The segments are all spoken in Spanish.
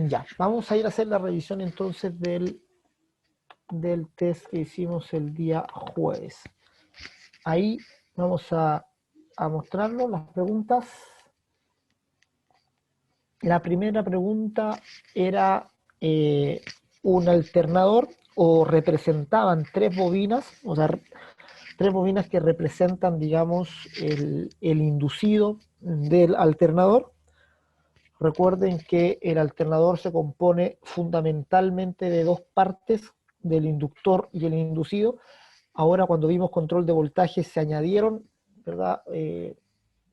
Ya, vamos a ir a hacer la revisión entonces del test que hicimos el día jueves. Ahí vamos a mostrarlo, las preguntas. La primera pregunta era un alternador o representaban tres bobinas, o sea, tres bobinas que representan, digamos, el inducido del alternador. Recuerden que el alternador se compone fundamentalmente de dos partes, del inductor y el inducido. Ahora, cuando vimos control de voltaje, se añadieron, ¿verdad?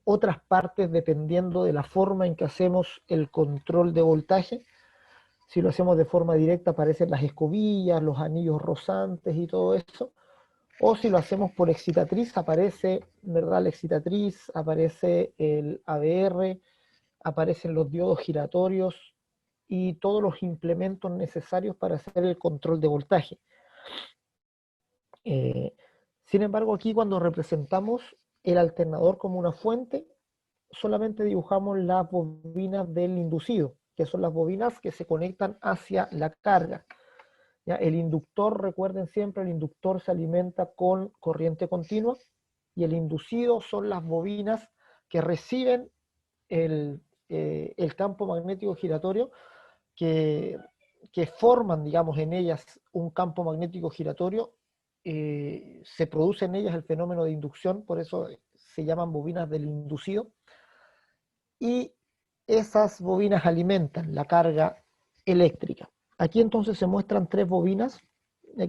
Otras partes dependiendo de la forma en que hacemos el control de voltaje. Si lo hacemos de forma directa aparecen las escobillas, los anillos rozantes y todo eso. O si lo hacemos por excitatriz, aparece, ¿verdad? La excitatriz, aparece el ABR, aparecen los diodos giratorios y todos los implementos necesarios para hacer el control de voltaje. Sin embargo, aquí cuando representamos el alternador como una fuente, solamente dibujamos las bobinas del inducido, que son las bobinas que se conectan hacia la carga. ¿Ya? El inductor, recuerden siempre, el inductor se alimenta con corriente continua y el inducido son las bobinas que reciben el campo magnético giratorio que, que forman, digamos, en ellas un campo magnético giratorio. Se produce en ellas el fenómeno de inducción, por eso se llaman bobinas del inducido, y esas bobinas alimentan la carga eléctrica. Aquí entonces se muestran tres bobinas,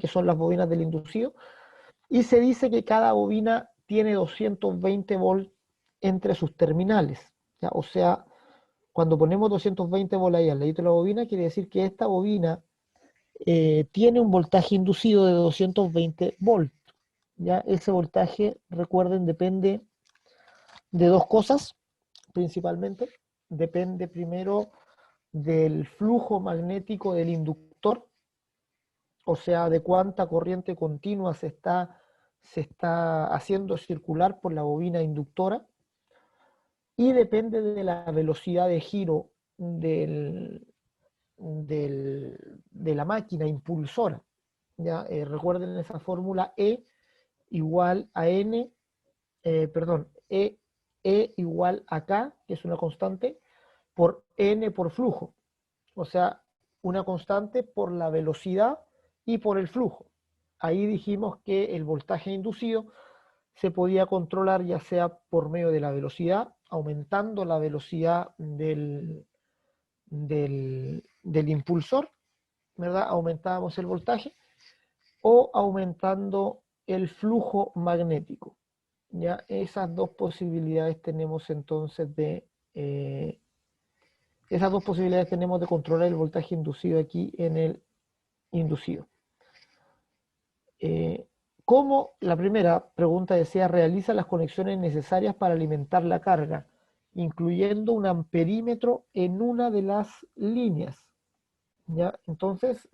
que son las bobinas del inducido, y se dice que cada bobina tiene 220 volts entre sus terminales. ¿Ya? O sea, cuando ponemos 220 volts ahí al ladito de la bobina, quiere decir que esta bobina tiene un voltaje inducido de 220 volts. ¿Ya? Ese voltaje, recuerden, depende de dos cosas, principalmente. Depende primero del flujo magnético del inductor, o sea, de cuánta corriente continua se está haciendo circular por la bobina inductora, y depende de la velocidad de giro de la máquina impulsora. ¿Ya? Recuerden esa fórmula E igual a N, perdón, E igual a K, que es una constante, por N por flujo. O sea, una constante por la velocidad y por el flujo. Ahí dijimos que el voltaje inducido se podía controlar ya sea por medio de la velocidad, aumentando la velocidad del impulsor, ¿verdad? Aumentábamos el voltaje, o aumentando el flujo magnético. Ya esas dos posibilidades tenemos entonces esas dos posibilidades tenemos de controlar el voltaje inducido aquí en el inducido. ¿Cómo? La primera pregunta decía, realiza las conexiones necesarias para alimentar la carga, incluyendo un amperímetro en una de las líneas. ¿Ya? Entonces,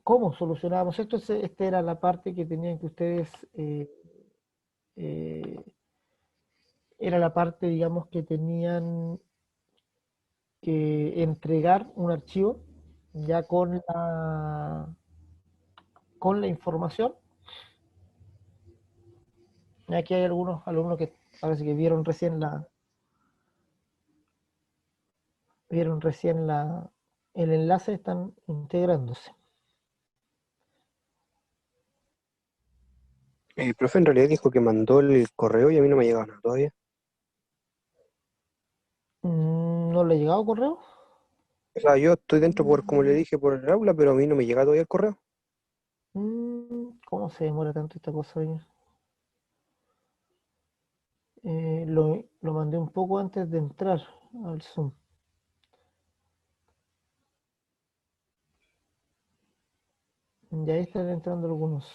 ¿cómo solucionábamos esto? Esta era la parte que tenían que ustedes, eh, era la parte, digamos, que tenían que entregar un archivo ya con la información. Aquí hay algunos alumnos que parece que vieron recién el enlace, están integrándose. El profe en realidad dijo que mandó el correo y a mí no me ha llegado nada todavía. ¿No le ha llegado correo? O sea, yo estoy dentro como le dije, por el aula, pero a mí no me llega todavía el correo. ¿Cómo se demora tanto esta cosa ahí? Lo mandé un poco antes de entrar al Zoom. Ya ahí están entrando algunos.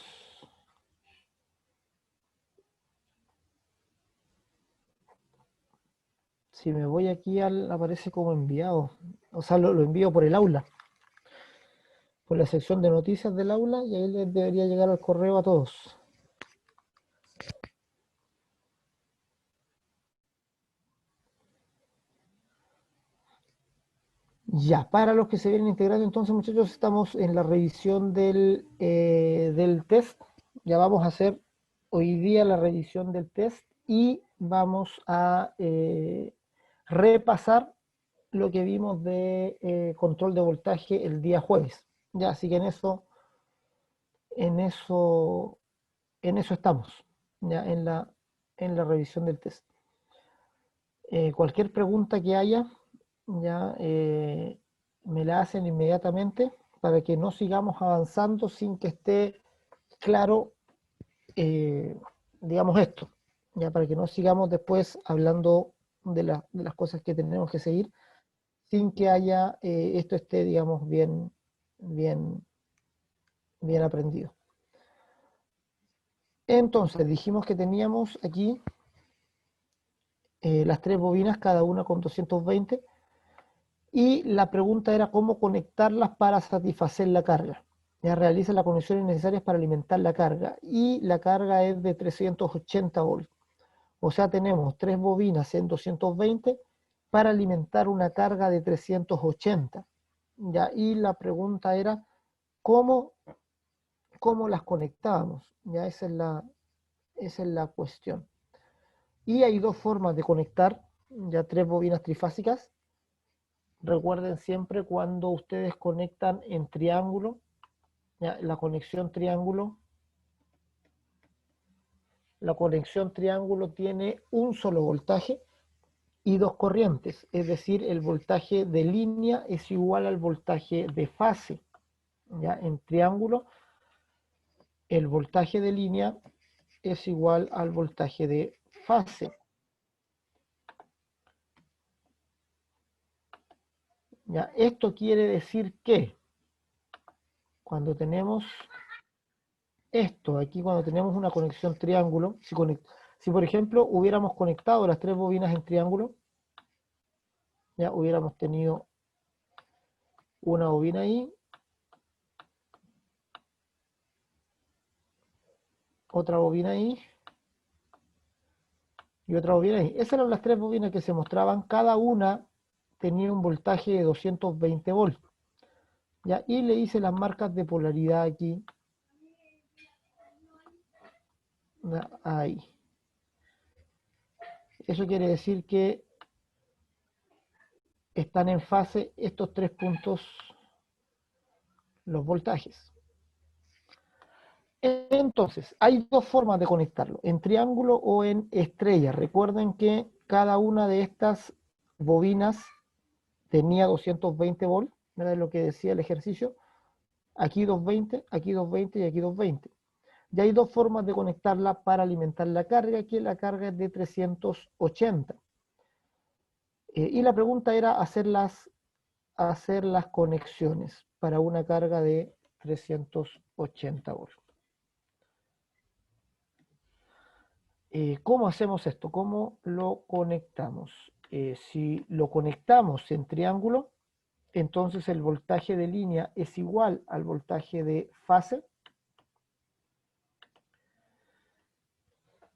Si me voy aquí, aparece como enviado. O sea, lo envío por el aula, por la sección de noticias del aula, y ahí les debería llegar al correo a todos. Ya, para los que se vienen integrando, entonces muchachos, estamos en la revisión del test. Ya vamos a hacer hoy día la revisión del test y vamos a repasar lo que vimos de control de voltaje el día jueves. Ya, así que en eso, en eso estamos, ya en la revisión del test. Cualquier pregunta que haya, ya me la hacen inmediatamente para que no sigamos avanzando sin que esté claro, eh, digamos, esto, ya para que no sigamos después hablando de las cosas que tenemos que seguir sin que haya esto esté, digamos, bien, bien aprendido. Entonces, dijimos que teníamos aquí las tres bobinas, cada una con 220, y la pregunta era cómo conectarlas para satisfacer la carga. Ya realiza las conexiones necesarias para alimentar la carga, y la carga es de 380 volts. O sea, tenemos tres bobinas en 220 para alimentar una carga de 380. Ya, y la pregunta era cómo, cómo las conectábamos. Ya, esa es la cuestión. Y hay dos formas de conectar ya tres bobinas trifásicas. Recuerden siempre cuando ustedes conectan en triángulo, ya, la conexión triángulo tiene un solo voltaje y dos corrientes, es decir, el voltaje de línea es igual al voltaje de fase. Ya en triángulo, el voltaje de línea es igual al voltaje de fase. Ya, esto quiere decir que cuando tenemos esto, aquí cuando tenemos una conexión triángulo, si por ejemplo hubiéramos conectado las tres bobinas en triángulo, ya hubiéramos tenido una bobina ahí, otra bobina ahí y otra bobina ahí. Esas eran las tres bobinas que se mostraban, cada una tenía un voltaje de 220 volts. ¿Ya? Y le hice las marcas de polaridad aquí, ahí. Eso quiere decir que están en fase estos tres puntos, los voltajes. Entonces, hay dos formas de conectarlo, en triángulo o en estrella. Recuerden que cada una de estas bobinas tenía 220 volts, ¿verdad? Es lo que decía el ejercicio. Aquí 220, aquí 220 y aquí 220. Y hay dos formas de conectarla para alimentar la carga, que la carga es de 380. Y la pregunta era hacer las conexiones para una carga de 380 volts. ¿Cómo hacemos esto? ¿Cómo lo conectamos? Si lo conectamos en triángulo, entonces el voltaje de línea es igual al voltaje de fase.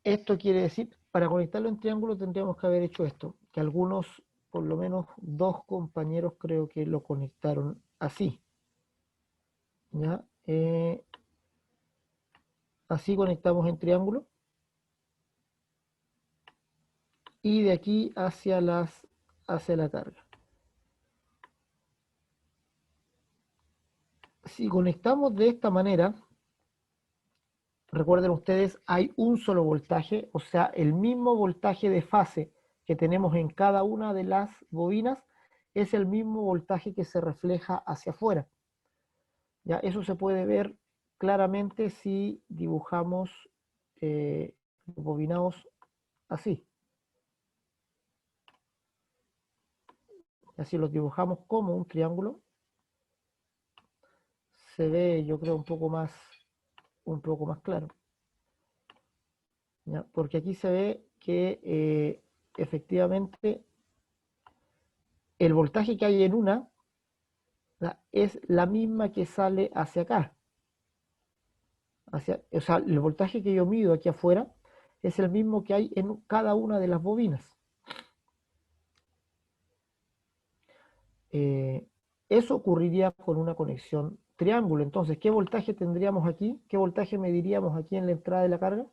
Esto quiere decir, para conectarlo en triángulo tendríamos que haber hecho esto, que algunos, por lo menos dos compañeros creo que lo conectaron así. ¿Ya? Así conectamos en triángulo. Y de aquí hacia la carga. Si conectamos de esta manera, recuerden ustedes, hay un solo voltaje, o sea, el mismo voltaje de fase que tenemos en cada una de las bobinas es el mismo voltaje que se refleja hacia afuera. Ya, eso se puede ver claramente si dibujamos los bobinados así. Así los dibujamos como un triángulo. Se ve, yo creo, un poco más claro. ¿Ya? Porque aquí se ve que efectivamente el voltaje que hay en una, ¿ya?, es la misma que sale hacia acá. O sea, el voltaje que yo mido aquí afuera es el mismo que hay en cada una de las bobinas. Eso ocurriría con una conexión triángulo. Entonces, ¿qué voltaje tendríamos aquí? ¿Qué voltaje mediríamos aquí en la entrada de la carga?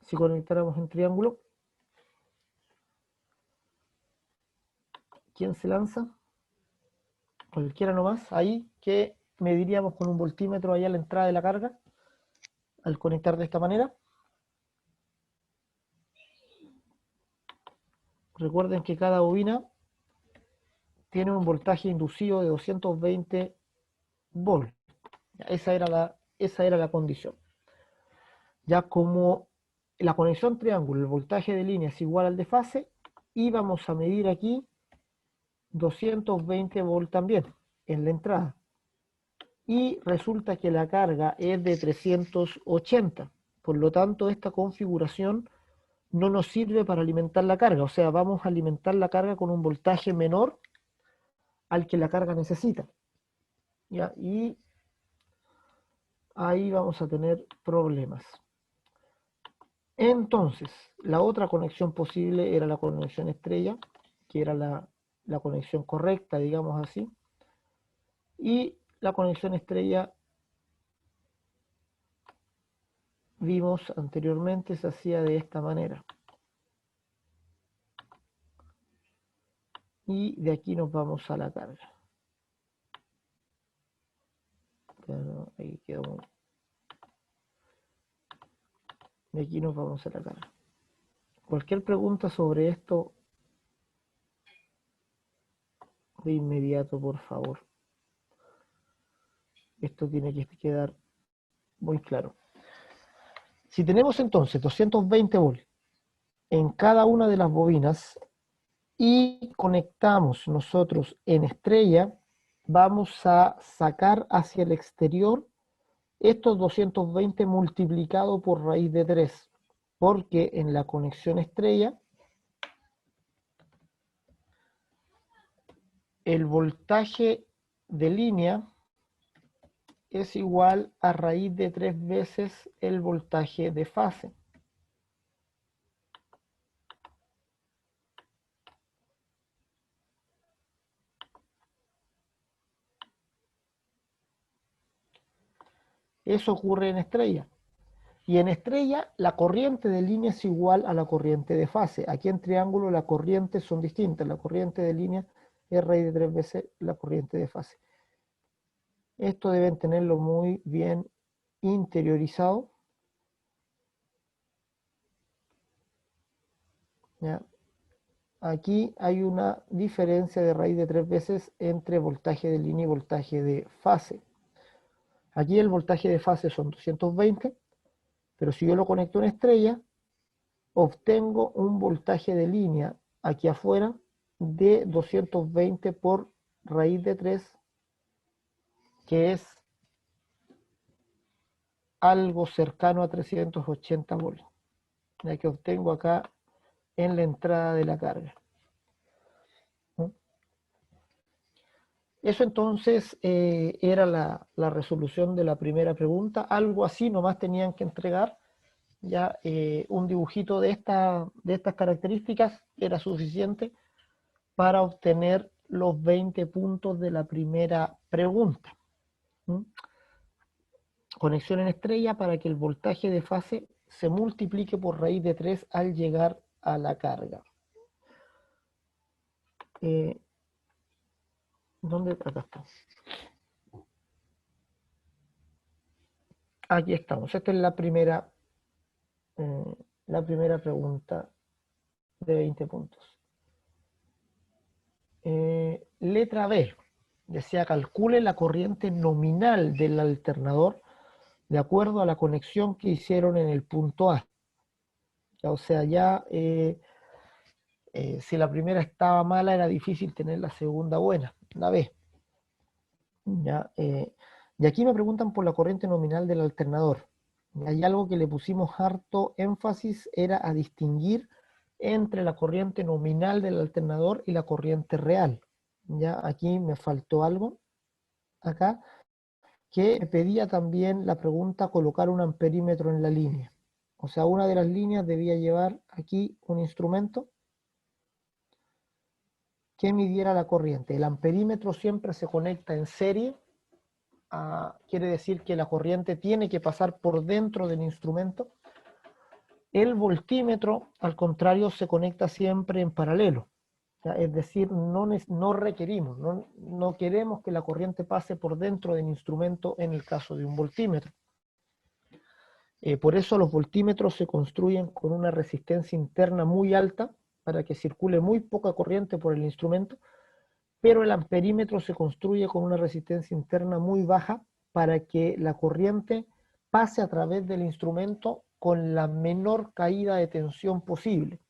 Si conectáramos en triángulo. ¿Quién se lanza? Cualquiera nomás. Ahí, ¿qué mediríamos con un voltímetro allá en la entrada de la carga? Al conectar de esta manera. Recuerden que cada bobina tiene un voltaje inducido de 220 volts. Esa era la condición. Ya como la conexión triángulo, el voltaje de línea es igual al de fase, y vamos a medir aquí 220 volts también en la entrada. Y resulta que la carga es de 380. Por lo tanto, esta configuración no nos sirve para alimentar la carga. O sea, vamos a alimentar la carga con un voltaje menor al que la carga necesita. ¿Ya? Y ahí vamos a tener problemas. Entonces, la otra conexión posible era la conexión estrella, que era la conexión correcta, digamos así. Y la conexión estrella, vimos anteriormente, se hacía de esta manera. Y de aquí nos vamos a la carga. Bueno, ahí quedó muy... De aquí nos vamos a la carga. Cualquier pregunta sobre esto, de inmediato, por favor. Esto tiene que quedar muy claro. Si tenemos entonces 220 volts en cada una de las bobinas y conectamos nosotros en estrella, vamos a sacar hacia el exterior estos 220 multiplicado por raíz de 3, porque en la conexión estrella el voltaje de línea es igual a raíz de 3 veces el voltaje de fase. Eso ocurre en estrella. Y en estrella la corriente de línea es igual a la corriente de fase. Aquí en triángulo las corrientes son distintas. La corriente de línea es raíz de 3 veces la corriente de fase. Esto deben tenerlo muy bien interiorizado. ¿Ya? Aquí hay una diferencia de raíz de 3 veces entre voltaje de línea y voltaje de fase. Aquí el voltaje de fase son 220, pero si yo lo conecto en estrella, obtengo un voltaje de línea aquí afuera de 220 por raíz de 3, que es algo cercano a 380 volts, ya que obtengo acá en la entrada de la carga. Eso entonces era la resolución de la primera pregunta. Algo así nomás tenían que entregar. Ya un dibujito de estas características era suficiente para obtener los 20 puntos de la primera pregunta. ¿Mm? Conexión en estrella para que el voltaje de fase se multiplique por raíz de 3 al llegar a la carga. ¿Dónde? Acá está. Aquí estamos. Esta es la primera pregunta de 20 puntos. Letra B. Decía, calcule la corriente nominal del alternador de acuerdo a la conexión que hicieron en el punto A. O sea, ya si la primera estaba mala, era difícil tener la segunda buena, la B. ¿Ya? Y aquí me preguntan por la corriente nominal del alternador. Hay algo que le pusimos harto énfasis, era a distinguir entre la corriente nominal del alternador y la corriente real. Ya aquí me faltó algo, acá, que me pedía también la pregunta colocar un amperímetro en la línea. O sea, una de las líneas debía llevar aquí un instrumento que midiera la corriente. El amperímetro siempre se conecta en serie, quiere decir que la corriente tiene que pasar por dentro del instrumento. El voltímetro, al contrario, se conecta siempre en paralelo. Es decir, no requerimos, no queremos que la corriente pase por dentro del instrumento en el caso de un voltímetro. Por eso los voltímetros se construyen con una resistencia interna muy alta para que circule muy poca corriente por el instrumento, pero el amperímetro se construye con una resistencia interna muy baja para que la corriente pase a través del instrumento con la menor caída de tensión posible.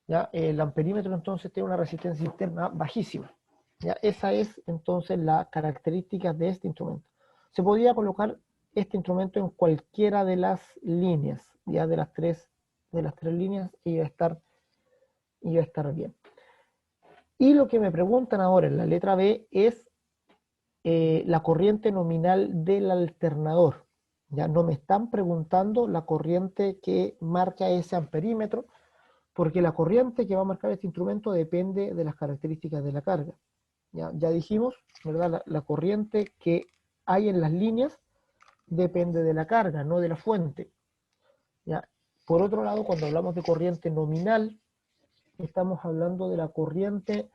¿Ya? El amperímetro entonces tiene una resistencia interna bajísima. ¿Ya? Esa es entonces la característica de este instrumento. Se podría colocar este instrumento en cualquiera de las líneas, ya de las tres líneas, y iba a estar bien. Y lo que me preguntan ahora en la letra B es la corriente nominal del alternador. Ya no me están preguntando la corriente que marca ese amperímetro, porque la corriente que va a marcar este instrumento depende de las características de la carga. Ya dijimos, ¿verdad? La corriente que hay en las líneas depende de la carga, no de la fuente. ¿Ya? Por otro lado, cuando hablamos de corriente nominal, estamos hablando de la corriente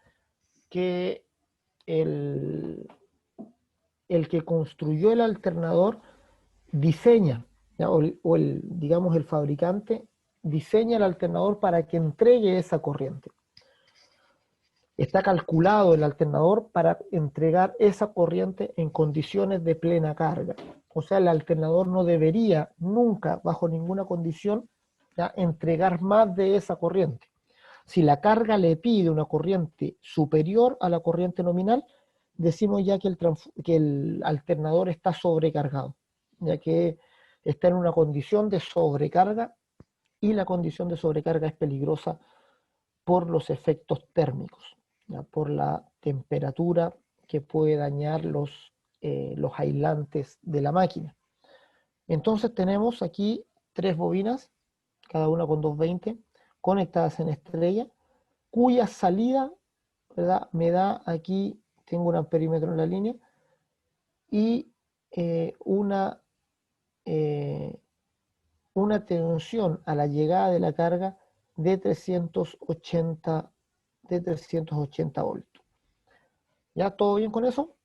que el que construyó el alternador diseña, ¿ya? Digamos, el fabricante diseña el alternador para que entregue esa corriente. Está calculado el alternador para entregar esa corriente en condiciones de plena carga. O sea, el alternador no debería nunca, bajo ninguna condición, ¿ya?, entregar más de esa corriente. Si la carga le pide una corriente superior a la corriente nominal, decimos ya que el alternador está sobrecargado, ya que está en una condición de sobrecarga, y la condición de sobrecarga es peligrosa por los efectos térmicos, ¿ya?, por la temperatura que puede dañar los aislantes de la máquina. Entonces tenemos aquí 3 bobinas, cada una con 220, conectadas en estrella, cuya salida, ¿verdad?, me da aquí, tengo un amperímetro en la línea, y una tensión a la llegada de la carga de 380 voltios. ¿Ya todo bien con eso?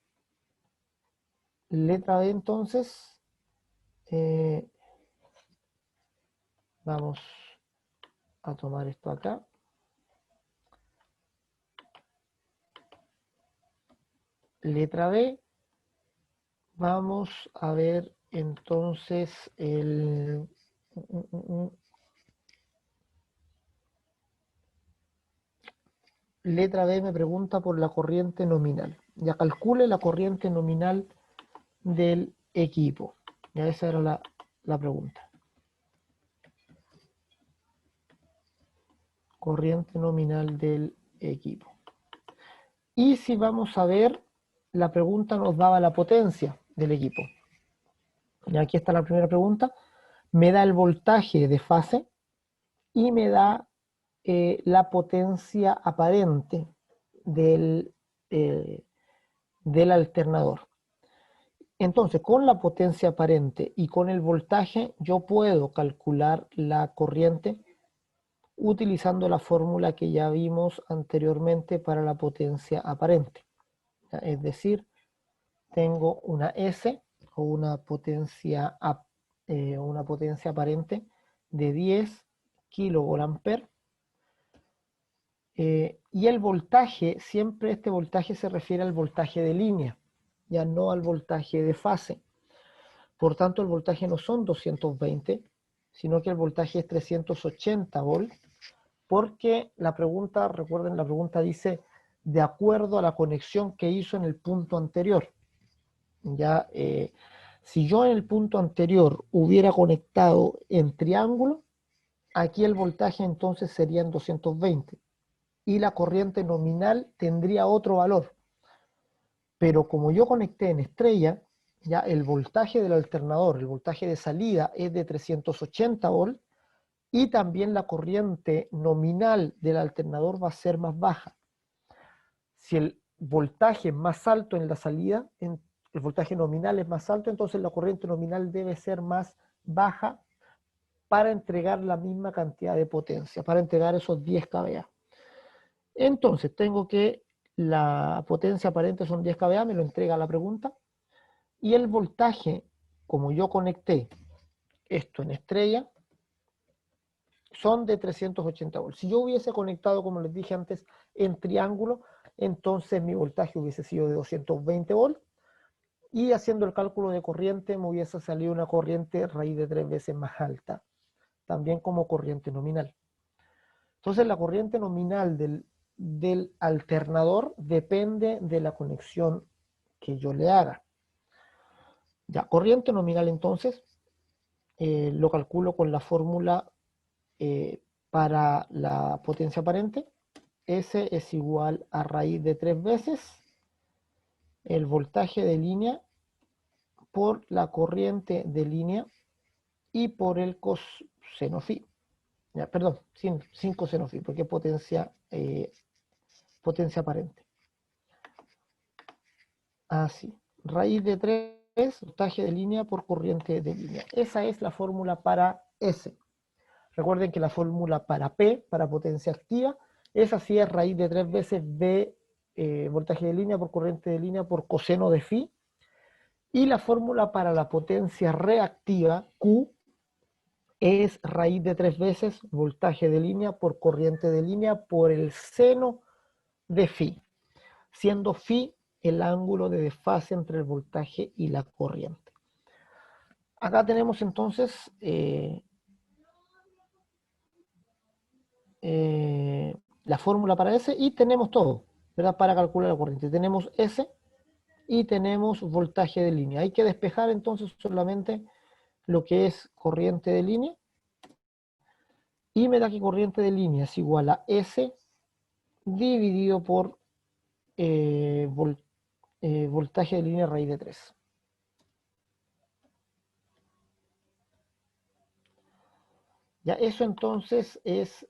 Letra B entonces. Vamos a tomar esto acá. Letra B. Vamos a ver entonces el... Letra B me pregunta por la corriente nominal. Ya calcule la corriente nominal del equipo. Ya esa era la pregunta. Corriente nominal del equipo. Y si vamos a ver, la pregunta nos daba la potencia del equipo. Y aquí está la primera pregunta. Me da el voltaje de fase y me da la potencia aparente del alternador. Entonces, con la potencia aparente y con el voltaje, yo puedo calcular la corriente utilizando la fórmula que ya vimos anteriormente para la potencia aparente. Es decir, tengo una S o una potencia aparente de 10 kilovoltampер. Y el voltaje, siempre este voltaje se refiere al voltaje de línea, ya no al voltaje de fase. Por tanto, el voltaje no son 220, sino que el voltaje es 380 volts, porque la pregunta, recuerden, la pregunta dice, de acuerdo a la conexión que hizo en el punto anterior. Ya, si yo en el punto anterior hubiera conectado en triángulo, aquí el voltaje entonces sería en 220 y la corriente nominal tendría otro valor. Pero como yo conecté en estrella, ya el voltaje del alternador, el voltaje de salida es de 380 volts, y también la corriente nominal del alternador va a ser más baja. Si el voltaje es más alto en la salida, el voltaje nominal es más alto, entonces la corriente nominal debe ser más baja para entregar la misma cantidad de potencia, para entregar esos 10 kVA. Entonces tengo que la potencia aparente son 10 kVA, me lo entrega la pregunta, y el voltaje, como yo conecté esto en estrella, son de 380 volts. Si yo hubiese conectado, como les dije antes, en triángulo, entonces mi voltaje hubiese sido de 220 volts, y haciendo el cálculo de corriente me hubiese salido una corriente raíz de 3 veces más alta, también como corriente nominal. Entonces la corriente nominal del alternador depende de la conexión que yo le haga. Ya, corriente nominal entonces lo calculo con la fórmula para la potencia aparente. S es igual a raíz de 3 veces el voltaje de línea por la corriente de línea y por el coseno phi. Ya, perdón, sin coseno phi, porque es potencia aparente. Así. Raíz de 3, voltaje de línea por corriente de línea. Esa es la fórmula para S. Recuerden que la fórmula para P, para potencia activa, esa sí es raíz de 3 veces V voltaje de línea por corriente de línea por coseno de phi. Y la fórmula para la potencia reactiva, Q, es raíz de 3 veces voltaje de línea por corriente de línea por el seno de phi, siendo phi el ángulo de desfase entre el voltaje y la corriente. Acá tenemos entonces la fórmula para S y tenemos todo, ¿verdad? Para calcular la corriente. Tenemos S y tenemos voltaje de línea. Hay que despejar entonces solamente lo que es corriente de línea y me da que corriente de línea es igual a S dividido por voltaje de línea raíz de 3. Ya eso entonces es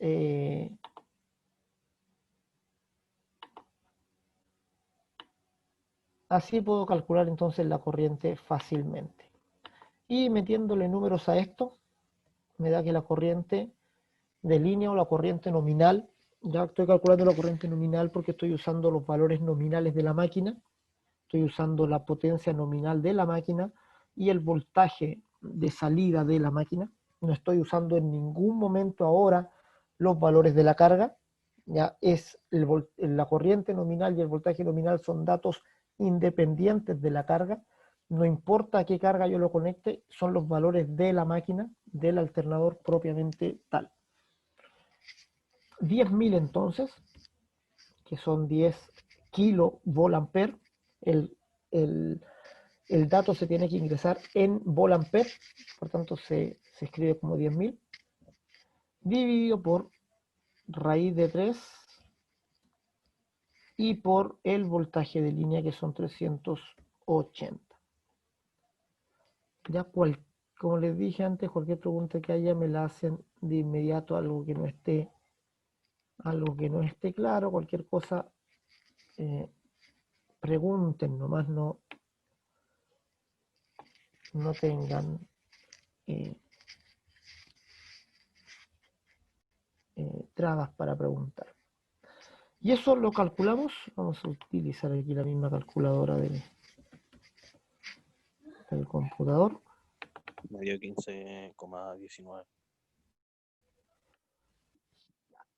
así puedo calcular entonces la corriente fácilmente. Y metiéndole números a esto, me da que la corriente de línea o la corriente nominal, ya estoy calculando la corriente nominal porque estoy usando los valores nominales de la máquina, estoy usando la potencia nominal de la máquina y el voltaje de salida de la máquina. No estoy usando en ningún momento ahora los valores de la carga, ya es la corriente nominal y el voltaje nominal son datos independientes de la carga. No importa a qué carga yo lo conecte, son los valores de la máquina, del alternador propiamente tal. 10.000 entonces, que son 10 kilovolt-ampere, el, el dato se tiene que ingresar en volt-ampere, por tanto se escribe como 10.000, dividido por raíz de 3 y por el voltaje de línea que son 380. Ya como les dije antes, cualquier pregunta que haya me la hacen de inmediato, algo que no esté claro, cualquier cosa pregunten, nomás no tengan trabas para preguntar. Y eso lo calculamos, vamos a utilizar aquí la misma calculadora del computador. Me dio 15,19.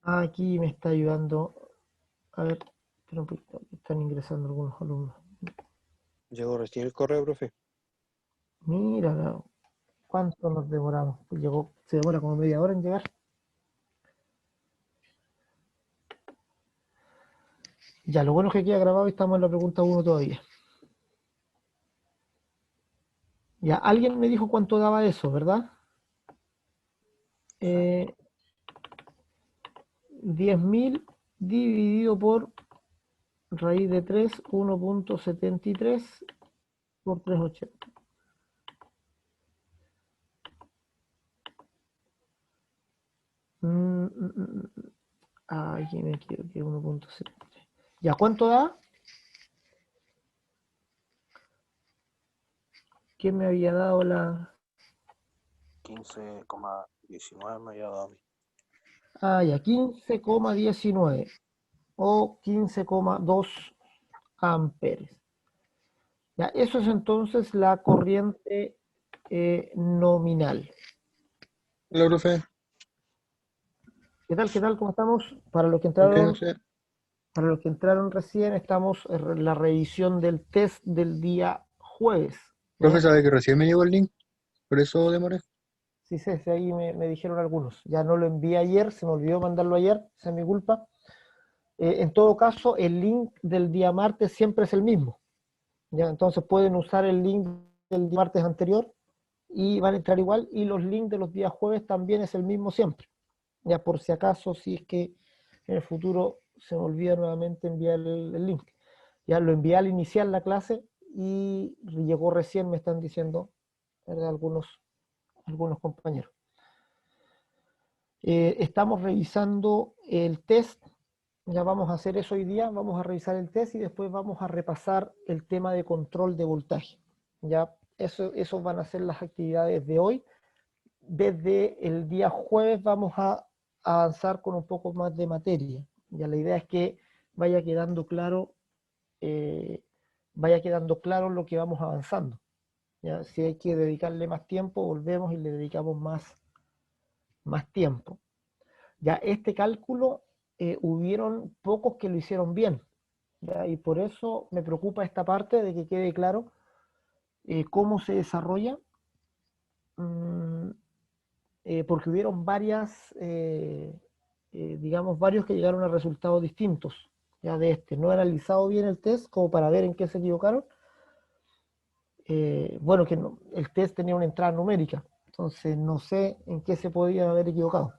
Aquí me está ayudando, a ver, están ingresando algunos alumnos. Llegó recién el correo, profe. Mira, ¿cuánto nos demoramos? Pues se demora como media hora en llegar. Ya, lo bueno es que queda grabado y estamos en la pregunta 1 todavía. Ya, alguien me dijo cuánto daba eso, ¿verdad? 10.000 dividido por raíz de 3, 1.73 por 380. Aquí me equivoqué, 1.73. ¿Ya cuánto da? ¿Quién me había dado la...? 15,19 me había dado a mí. Ah, ya, 15,19 o 15,2 amperes. Ya, eso es entonces la corriente nominal. Hola, profe. ¿Qué tal? ¿Qué tal? ¿Cómo estamos? Ok, o sea, Para los que entraron recién, estamos en la revisión del test del día jueves. profe, ¿Ya? sabe que recién me llegó el link, por eso demoré. Sí, sí, sí, ahí me dijeron algunos. Ya no lo envié ayer, se me olvidó mandarlo ayer, esa es mi culpa. En todo caso, el link del día martes siempre es el mismo. ¿Ya? Entonces pueden usar el link del día martes anterior y van a entrar igual. Y los links de los días jueves también es el mismo siempre. Ya por si acaso, si es que en el futuro se me olvida nuevamente enviar el link. Ya lo envié al iniciar la clase y llegó recién, me están diciendo, ¿verdad? Algunos compañeros. Estamos revisando el test, ya vamos a hacer eso hoy día, vamos a revisar el test y después vamos a repasar el tema de control de voltaje. Ya eso van a ser las actividades de hoy. Desde el día jueves vamos a avanzar con un poco más de materia. Ya la idea es que vaya quedando claro, eh, vaya quedando claro lo que vamos avanzando. Ya, si hay que dedicarle más tiempo, volvemos y le dedicamos más tiempo. Ya este cálculo hubieron pocos que lo hicieron bien, ¿ya? Y por eso me preocupa esta parte de que quede claro cómo se desarrolla, mm, porque hubieron digamos, varios que llegaron a resultados distintos, ya de este. No he analizado bien el test como para ver en qué se equivocaron. Bueno, que el test tenía una entrada numérica, entonces no sé en qué se podía haber equivocado.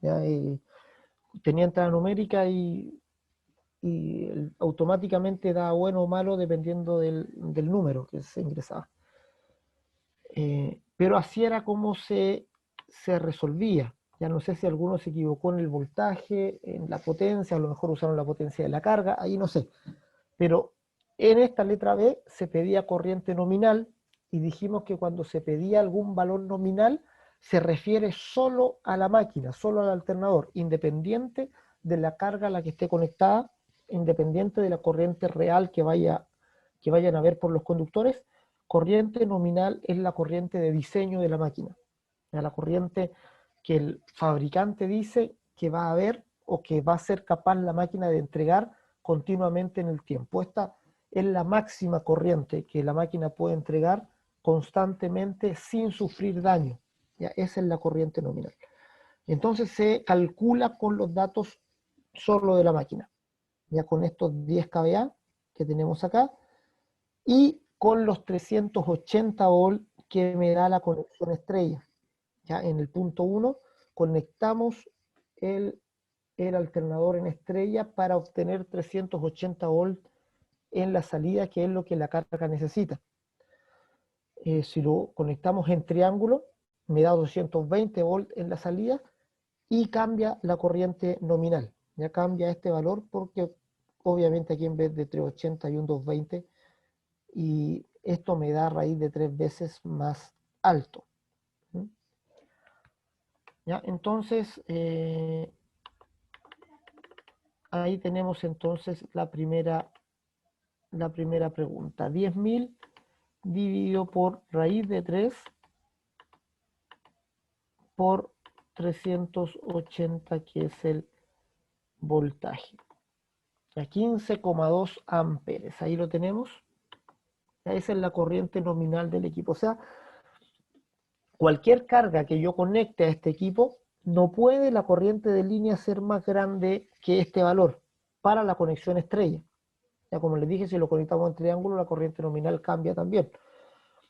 ¿Ya? Tenía entrada numérica y automáticamente da bueno o malo dependiendo del número que se ingresaba. Pero así era como se resolvía. Ya no sé si alguno se equivocó en el voltaje, en la potencia, a lo mejor usaron la potencia de la carga, ahí no sé. Pero en esta letra B se pedía corriente nominal y dijimos que cuando se pedía algún valor nominal se refiere solo a la máquina, solo al alternador, independiente de la carga a la que esté conectada, independiente de la corriente real que vayan a ver por los conductores. Corriente nominal es la corriente de diseño de la máquina, la corriente que el fabricante dice que va a haber o que va a ser capaz la máquina de entregar continuamente en el tiempo. Esta es la máxima corriente que la máquina puede entregar constantemente sin sufrir daño. ¿Ya? Esa es la corriente nominal. Entonces se calcula con los datos solo de la máquina, ya con estos 10 kVA que tenemos acá y con los 380 volt que me da la conexión estrella. Ya en el punto 1 conectamos el, el alternador en estrella para obtener 380 volt en la salida, que es lo que la carga necesita. Si lo conectamos en triángulo, me da 220 volt en la salida y cambia la corriente nominal. Ya cambia este valor porque obviamente aquí en vez de 380 hay un 220 y esto me da raíz de 3 veces más alto. ¿Ya? Entonces, ahí tenemos entonces la primera pregunta. 10.000 dividido por raíz de 3 por 380, que es el voltaje. A 15,2 amperes. Ahí lo tenemos. Esa es la corriente nominal del equipo. O sea, cualquier carga que yo conecte a este equipo, no puede la corriente de línea ser más grande que este valor para la conexión estrella. Ya como les dije, si lo conectamos en triángulo, la corriente nominal cambia también.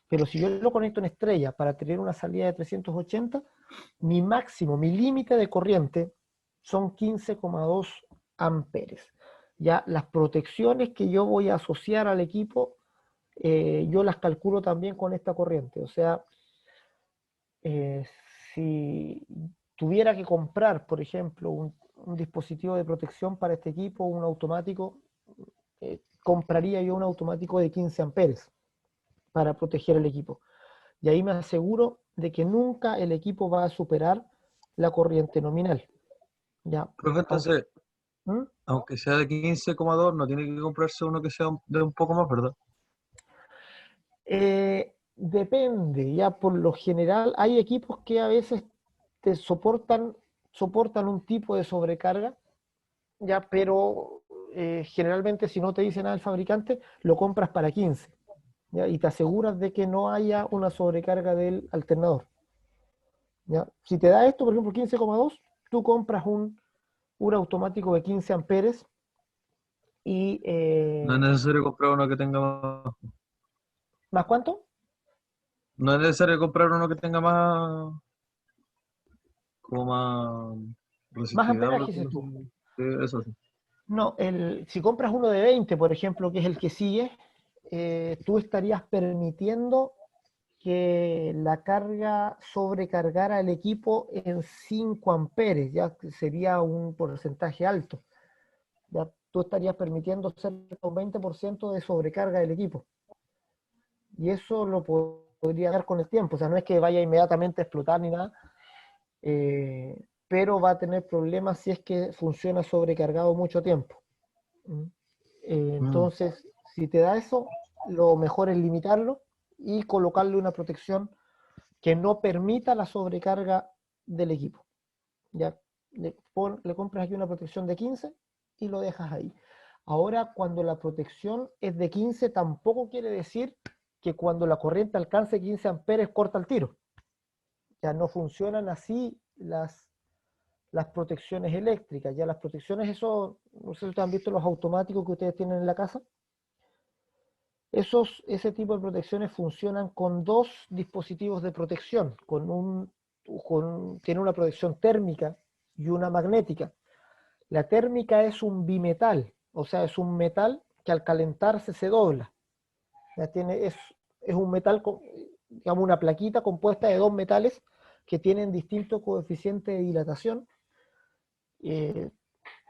Pero si yo lo conecto en estrella para tener una salida de 380, mi máximo, mi límite de corriente son 15,2 amperes. Ya las protecciones que yo voy a asociar al equipo, yo las calculo también con esta corriente. O sea, eh, si tuviera que comprar, por ejemplo, un dispositivo de protección para este equipo, un automático, compraría yo un automático de 15 amperes para proteger el equipo. Y ahí me aseguro de que nunca el equipo va a superar la corriente nominal. ¿Ya? Profe, entonces, ¿Mm? aunque sea de 15,2, no tiene que comprarse uno que sea de un poco más, ¿verdad? Depende, ya por lo general hay equipos que a veces te soportan un tipo de sobrecarga, ya, pero generalmente si no te dice nada el fabricante, lo compras para 15, ¿ya? Y te aseguras de que no haya una sobrecarga del alternador. ¿Ya? Si te da esto, por ejemplo, 15,2, tú compras un automático de 15 amperes y No es necesario comprar uno que tenga más. ¿más cuánto? No es necesario comprar uno que tenga más, como más Más resistividad, por amperaje, decirlo dices tú. así. Sí, eso sí. No, si compras uno de 20, por ejemplo, que es el que sigue, tú estarías permitiendo que la carga sobrecargara el equipo en 5 amperes, ya que sería un porcentaje alto. Ya tú estarías permitiendo cerca de un 20% de sobrecarga del equipo. Y eso lo podría dar con el tiempo. O sea, no es que vaya inmediatamente a explotar ni nada, pero va a tener problemas si es que funciona sobrecargado mucho tiempo. ¿Mm? Entonces, si te da eso, lo mejor es limitarlo y colocarle una protección que no permita la sobrecarga del equipo. Ya le compras aquí una protección de 15 y lo dejas ahí. Ahora, cuando la protección es de 15, tampoco quiere decir que cuando la corriente alcance 15 amperes corta el tiro. Ya no funcionan así las protecciones eléctricas. Ya las protecciones, eso, no sé si ustedes han visto los automáticos que ustedes tienen en la casa. Ese tipo de protecciones funcionan con dos dispositivos de protección, tiene una protección térmica y una magnética. La térmica es un bimetal, o sea, es un metal que al calentarse se dobla. Es un metal, digamos, una plaquita compuesta de dos metales que tienen distinto coeficiente de dilatación, eh,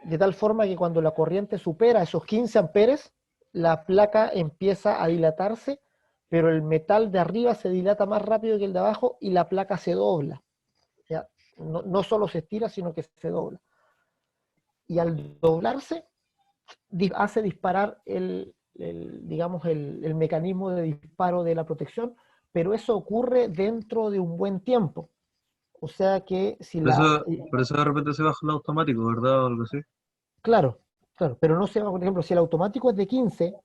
de tal forma que cuando la corriente supera esos 15 amperes, la placa empieza a dilatarse, pero el metal de arriba se dilata más rápido que el de abajo y la placa se dobla. ¿Ya? No solo se estira, sino que se dobla. Y al doblarse, hace disparar digamos, el mecanismo de disparo de la protección, pero eso ocurre dentro de un buen tiempo. O sea que si Por eso, por eso de repente se baja el automático, ¿verdad? O algo así. claro, claro, pero no se va, por ejemplo, si el automático es de 15,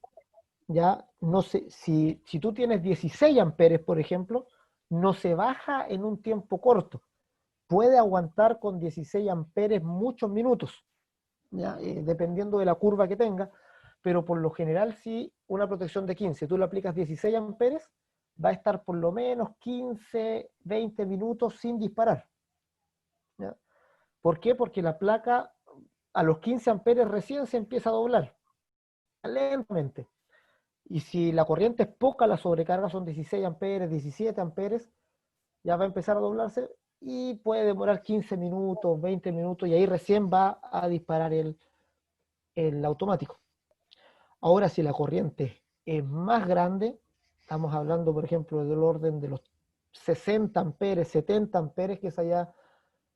ya no sé, si tú tienes 16 amperes, por ejemplo, no se baja en un tiempo corto. Puede aguantar con 16 amperes muchos minutos, ¿ya? Dependiendo de la curva que tenga, pero por lo general si una protección de 15, tú le aplicas 16 amperes, va a estar por lo menos 15, 20 minutos sin disparar. ¿Ya? ¿Por qué? Porque la placa a los 15 amperes recién se empieza a doblar, lentamente. Y si la corriente es poca, la sobrecarga son 16 amperes, 17 amperes, ya va a empezar a doblarse y puede demorar 15 minutos, 20 minutos y ahí recién va a disparar el automático. Ahora, si la corriente es más grande, estamos hablando, por ejemplo, del orden de los 60 amperes, 70 amperes, que esas ya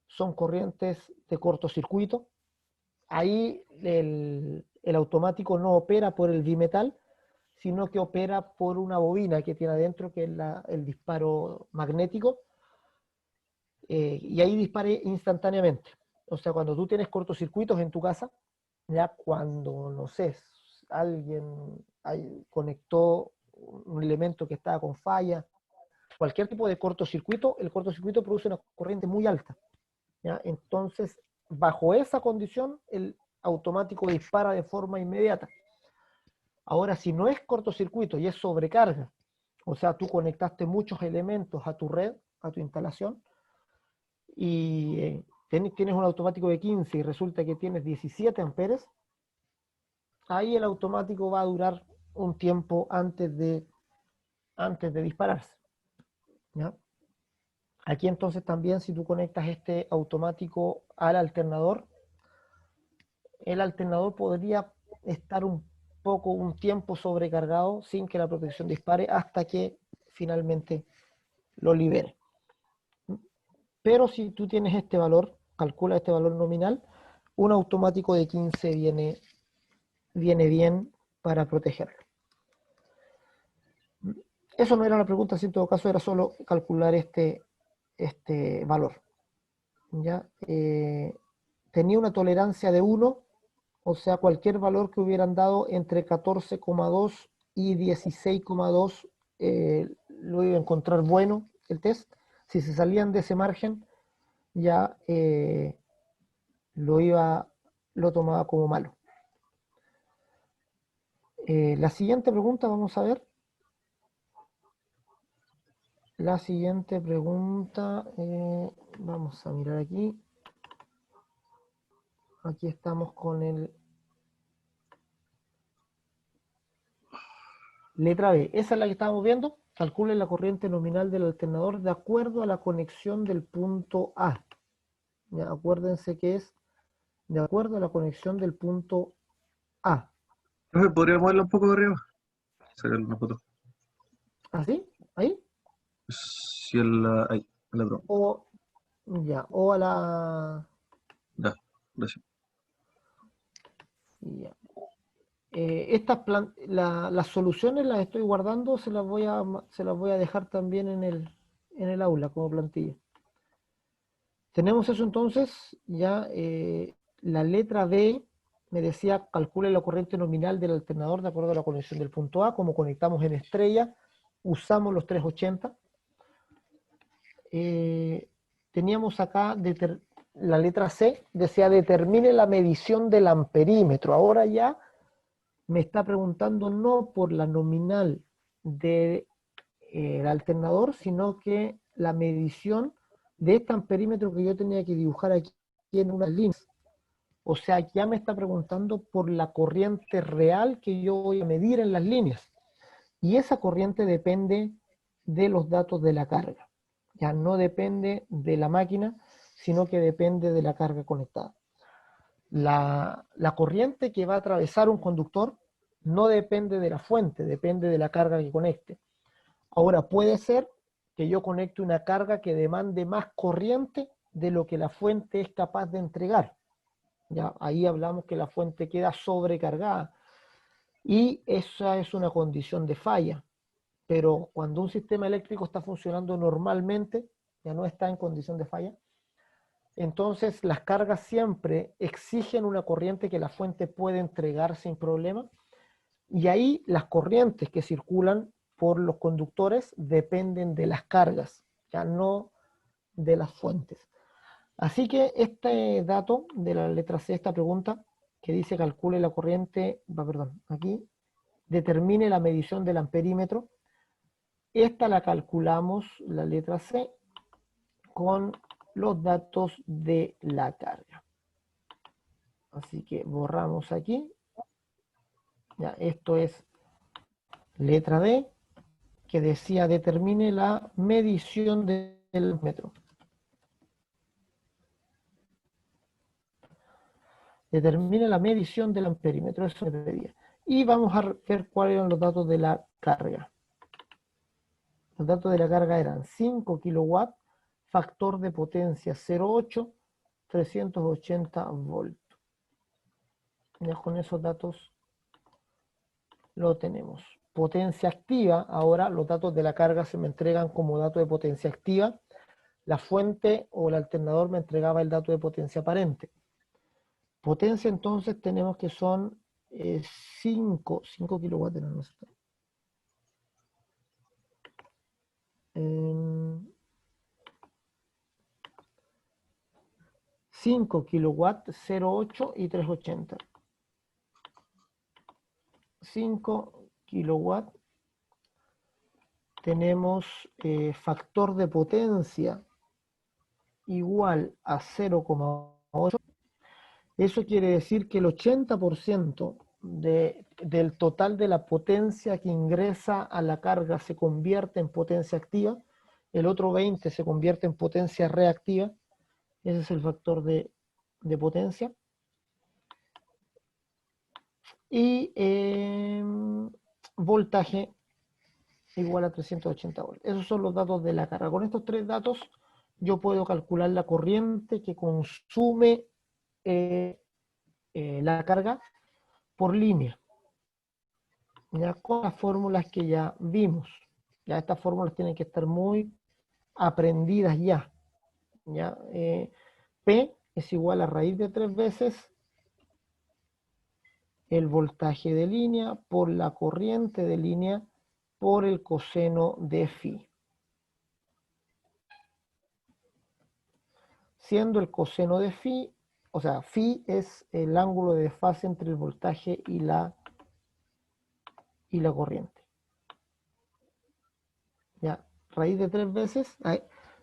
son corrientes de cortocircuito, ahí el automático no opera por el bimetal, sino que opera por una bobina que tiene adentro, que es el disparo magnético, y ahí dispare instantáneamente. O sea, cuando tú tienes cortocircuitos en tu casa, ya cuando, no sé, alguien conectó un elemento que estaba con falla, cualquier tipo de cortocircuito, el cortocircuito produce una corriente muy alta. ¿Ya? Entonces, bajo esa condición, el automático dispara de forma inmediata. Ahora, si no es cortocircuito y es sobrecarga, o sea, tú conectaste muchos elementos a tu red, a tu instalación, y tienes un automático de 15 y resulta que tienes 17 amperes, ahí el automático va a durar un tiempo antes de dispararse. ¿Ya? Aquí entonces también si tú conectas este automático al alternador, el alternador podría estar un poco, un tiempo sobrecargado sin que la protección dispare hasta que finalmente lo libere. Pero si tú tienes este valor, calcula este valor nominal, un automático de 15 viene bien para protegerlo. Eso no era la pregunta, si en todo caso era solo calcular este valor. ¿Ya? Tenía una tolerancia de 1, o sea, cualquier valor que hubieran dado entre 14,2 y 16,2 lo iba a encontrar bueno el test. Si se salían de ese margen, ya lo tomaba como malo. La siguiente pregunta, vamos a ver. La siguiente pregunta, vamos a mirar aquí. Aquí estamos con el letra B. Esa es la que estábamos viendo. Calcule la corriente nominal del alternador de acuerdo a la conexión del punto A. Ya, acuérdense que es de acuerdo a la conexión del punto A. Profe, ¿podría moverla un poco de arriba? Sacarle una foto. ¿Así? ¿Ahí? Si ahí, en la broma. O, ya, o a la... Ya, gracias. Ya. Las soluciones las estoy guardando, se las voy a dejar también en el aula como plantilla. Tenemos eso entonces, ya la letra B me decía calcule la corriente nominal del alternador de acuerdo a la conexión del punto A, como conectamos en estrella, usamos los 380. Teníamos acá la letra C, decía determine la medición del amperímetro. Ahora ya me está preguntando no por la nominal del alternador, sino que la medición de este amperímetro que yo tenía que dibujar aquí en unas líneas. O sea, ya me está preguntando por la corriente real que yo voy a medir en las líneas. Y esa corriente depende de los datos de la carga. Ya no depende de la máquina, sino que depende de la carga conectada. La corriente que va a atravesar un conductor no depende de la fuente, depende de la carga que conecte. Ahora, puede ser que yo conecte una carga que demande más corriente de lo que la fuente es capaz de entregar. Ya, ahí hablamos que la fuente queda sobrecargada. Y esa es una condición de falla. Pero cuando un sistema eléctrico está funcionando normalmente, ya no está en condición de falla, entonces las cargas siempre exigen una corriente que la fuente puede entregar sin problema. Y ahí las corrientes que circulan por los conductores dependen de las cargas, ya no de las fuentes. Así que este dato de la letra C, esta pregunta, que dice calcule la corriente, aquí, determine la medición del amperímetro, esta la calculamos, la letra C, con los datos de la carga. Así que borramos aquí. Ya, esto es letra D, que decía determine la medición del metro. Determine la medición del amperímetro, eso me pedía. Y vamos a ver cuáles eran los datos de la carga. Los datos de la carga eran 5 kilowatts, factor de potencia 0,8, 380 volts. Ya con esos datos lo tenemos. Potencia activa, ahora los datos de la carga se me entregan como dato de potencia activa. La fuente o el alternador me entregaba el dato de potencia aparente. Potencia entonces tenemos que son 5 kilowatts de la 5 kilowatts, 0,8 y 380. 5 kilowatts. Tenemos factor de potencia igual a 0,8. Eso quiere decir que el 80% del total de la potencia que ingresa a la carga se convierte en potencia activa, el otro 20% se convierte en potencia reactiva. Ese es el factor de potencia. Y voltaje igual a 380 volts. Esos son los datos de la carga. Con estos tres datos yo puedo calcular la corriente que consume la carga por línea, ya con las fórmulas que ya vimos. Ya estas fórmulas tienen que estar muy aprendidas ya. ¿Ya? P es igual a raíz de 3 veces el voltaje de línea por la corriente de línea por el coseno de phi. Siendo el coseno de phi, o sea, phi es el ángulo de desfase entre el voltaje y la corriente. Ya, raíz de 3 veces,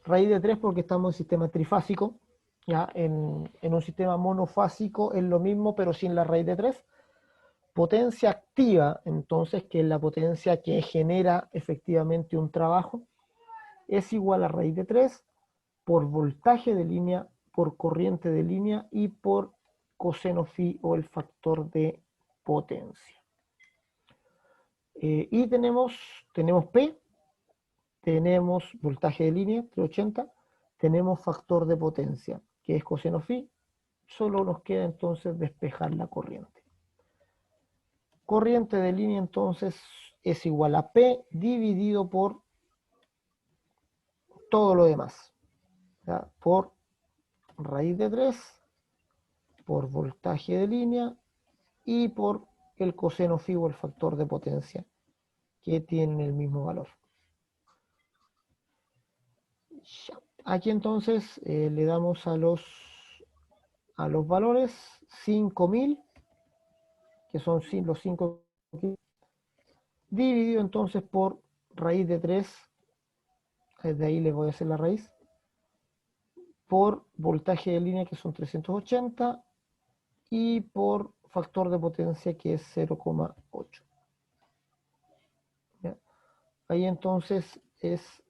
raíz de 3 porque estamos en sistema trifásico, ya en un sistema monofásico es lo mismo pero sin la raíz de 3. Potencia activa, entonces, que es la potencia que genera efectivamente un trabajo, es igual a raíz de 3 por voltaje de línea, por corriente de línea y por coseno phi o el factor de potencia. Y tenemos P, tenemos voltaje de línea, 380, tenemos factor de potencia, que es coseno phi, solo nos queda entonces despejar la corriente. Corriente de línea entonces es igual a P dividido por todo lo demás, ¿ya? Por raíz de 3, por voltaje de línea y por el coseno phi o el factor de potencia, que tienen el mismo valor. Aquí entonces le damos a los valores 5000, que son los 5, dividido entonces por raíz de 3, desde ahí le voy a hacer la raíz, por voltaje de línea, que son 380, y por factor de potencia, que es 0,8. Ahí entonces es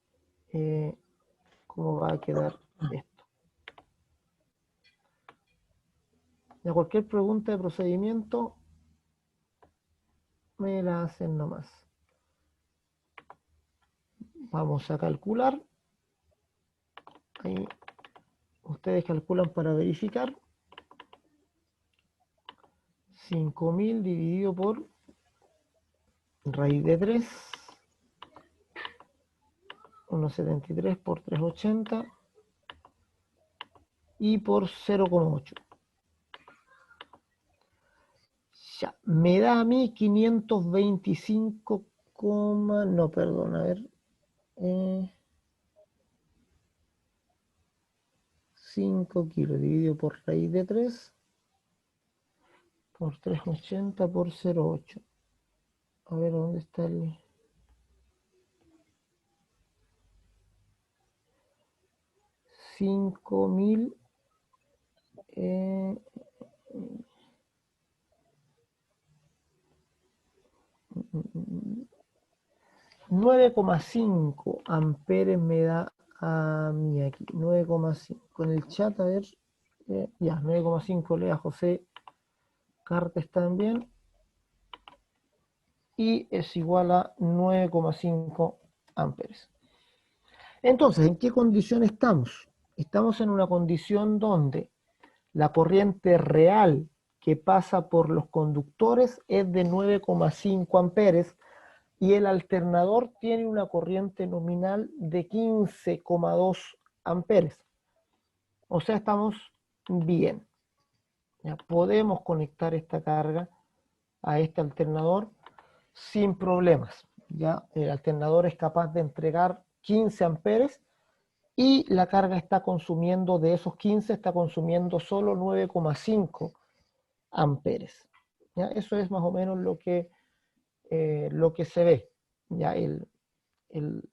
cómo va a quedar esto. Ya, cualquier pregunta de procedimiento me la hacen nomás. Vamos a calcular. Ahí ustedes calculan para verificar. 5000 dividido por raíz de 3, 1,73 por 380 y por 0,8. Ya, me da a mí 525, no, perdón, a ver. 5 kilos dividido por raíz de 3 por 380 por 0,8. A ver, ¿dónde está el...? 5000 9,5 amperes me da a mí aquí. 9,5. En el chat, a ver. Ya, 9,5 le da José Cartes también. Y es igual a 9,5 amperes. Entonces, ¿en qué condición estamos? Estamos en una condición donde la corriente real que pasa por los conductores es de 9,5 amperes y el alternador tiene una corriente nominal de 15,2 amperes. O sea, estamos bien. Ya podemos conectar esta carga a este alternador sin problemas. Ya el alternador es capaz de entregar 15 amperes y la carga está consumiendo, de esos 15, está consumiendo solo 9,5 amperes. ¿Ya? Eso es más o menos lo que se ve. Ya el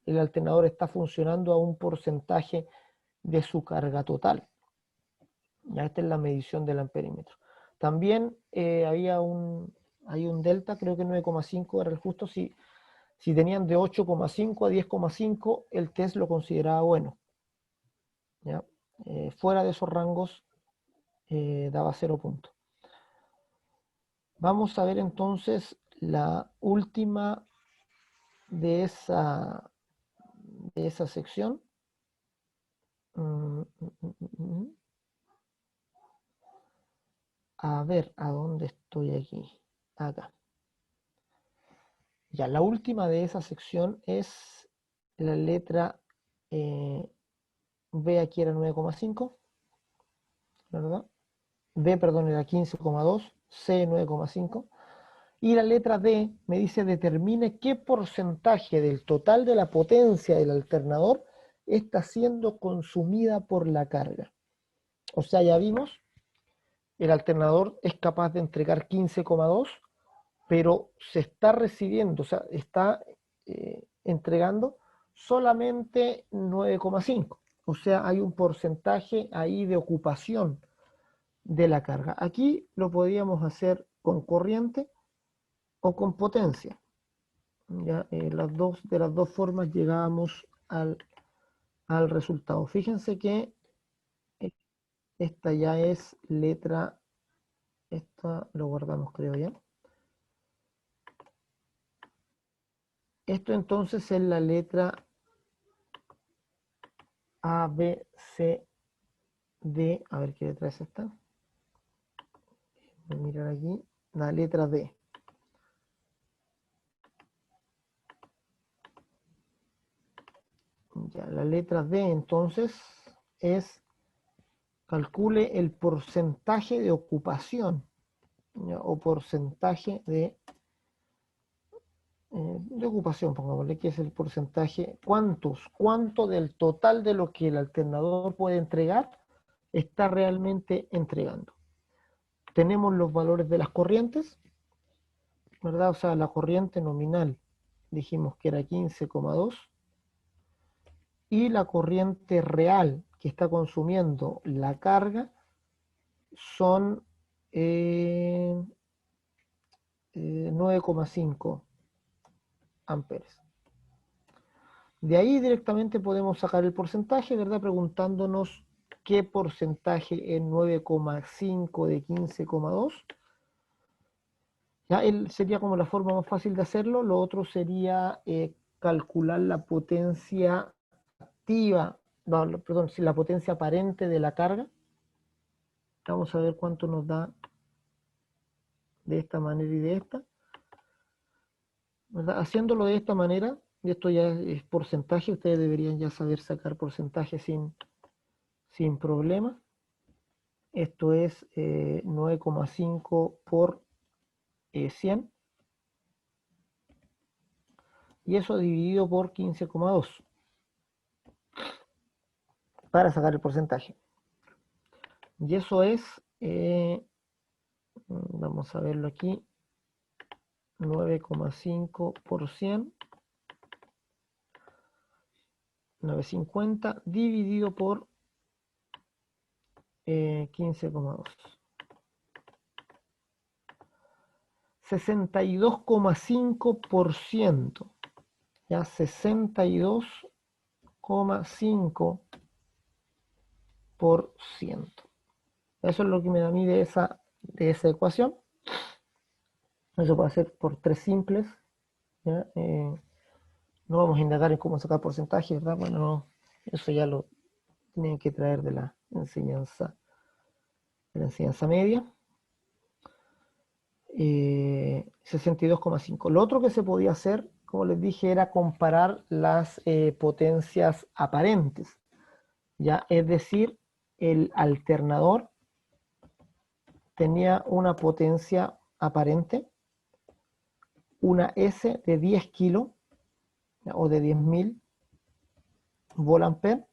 alternador está funcionando a un porcentaje de su carga total. Ya esta es la medición del amperímetro. También hay un delta, creo que 9,5 era el justo. Si tenían de 8,5 a 10,5, el test lo consideraba bueno. ¿Ya? Fuera de esos rangos daba 0 puntos. 9,5 a 10,5 el test lo consideraba bueno. ¿Ya? Fuera de esos rangos daba 0 puntos. 9,5 a 10,5 el test lo consideraba bueno. ¿Ya? Fuera de esos rangos daba 0 puntos. 9,5 a 10,5 el test lo consideraba bueno. ¿Ya? Vamos a ver entonces la última de esa sección. A ver, ¿a dónde estoy aquí? Acá. Ya, la última de esa sección es la letra B, aquí era 9,5, ¿verdad? B, perdón, era 15,2, C 9,5. Y la letra D me dice determine qué porcentaje del total de la potencia del alternador está siendo consumida por la carga. O sea, ya vimos, el alternador es capaz de entregar 15,2, pero se está recibiendo, o sea, está entregando solamente 9,5. O sea, hay un porcentaje ahí de ocupación de la carga. Aquí lo podríamos hacer con corriente o con potencia. Ya, de las dos formas llegábamos al resultado. Fíjense que esta ya es letra, esta lo guardamos creo ya. Esto entonces es la letra A, B, C, D. A ver qué letra es esta. Voy a mirar aquí. La letra D. Ya, la letra D entonces es calcule el porcentaje de ocupación, ¿ya? O porcentaje de ocupación, pongámosle que es el porcentaje, cuánto del total de lo que el alternador puede entregar está realmente entregando. Tenemos los valores de las corrientes, ¿verdad? O sea, la corriente nominal dijimos que era 15,2 y la corriente real que está consumiendo la carga son 9,5 amperes. De ahí directamente podemos sacar el porcentaje, ¿verdad? Preguntándonos qué porcentaje es 9,5 de 15,2. Ya sería como la forma más fácil de hacerlo. Lo otro sería calcular la potencia activa, no, perdón, la potencia aparente de la carga. Vamos a ver cuánto nos da de esta manera y de esta. ¿Verdad? Haciéndolo de esta manera, y esto ya es porcentaje, ustedes deberían ya saber sacar porcentaje sin problema. Esto es 9,5 por 100. Y eso dividido por 15,2 para sacar el porcentaje. Y eso es, vamos a verlo aquí, 9,5 por 100, 950 dividido por 15,2. 62,5%. Ya 62,5%. Eso es lo que me da a mí de esa ecuación. Eso puede ser por tres simples. ¿Ya? No vamos a indagar en cómo sacar porcentaje, ¿verdad? Bueno, no, eso ya lo tienen que traer de la enseñanza media. 62,5. Lo otro que se podía hacer, como les dije, era comparar las potencias aparentes. ¿Ya? Es decir, el alternador tenía una potencia aparente, una S de 10 kilos o de 10.000 volt-ampere,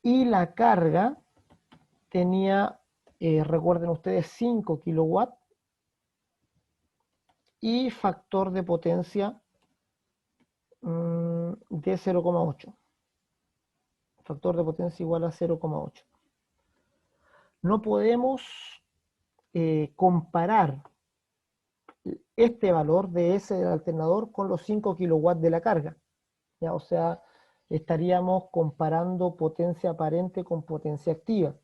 y la carga tenía, recuerden ustedes, 5 kilowatts y factor de potencia de 0,8. Factor de potencia igual a 0,8. No podemos comparar este valor de S del alternador con los 5 kilowatts de la carga. ¿Ya? O sea, estaríamos comparando potencia aparente con potencia activa.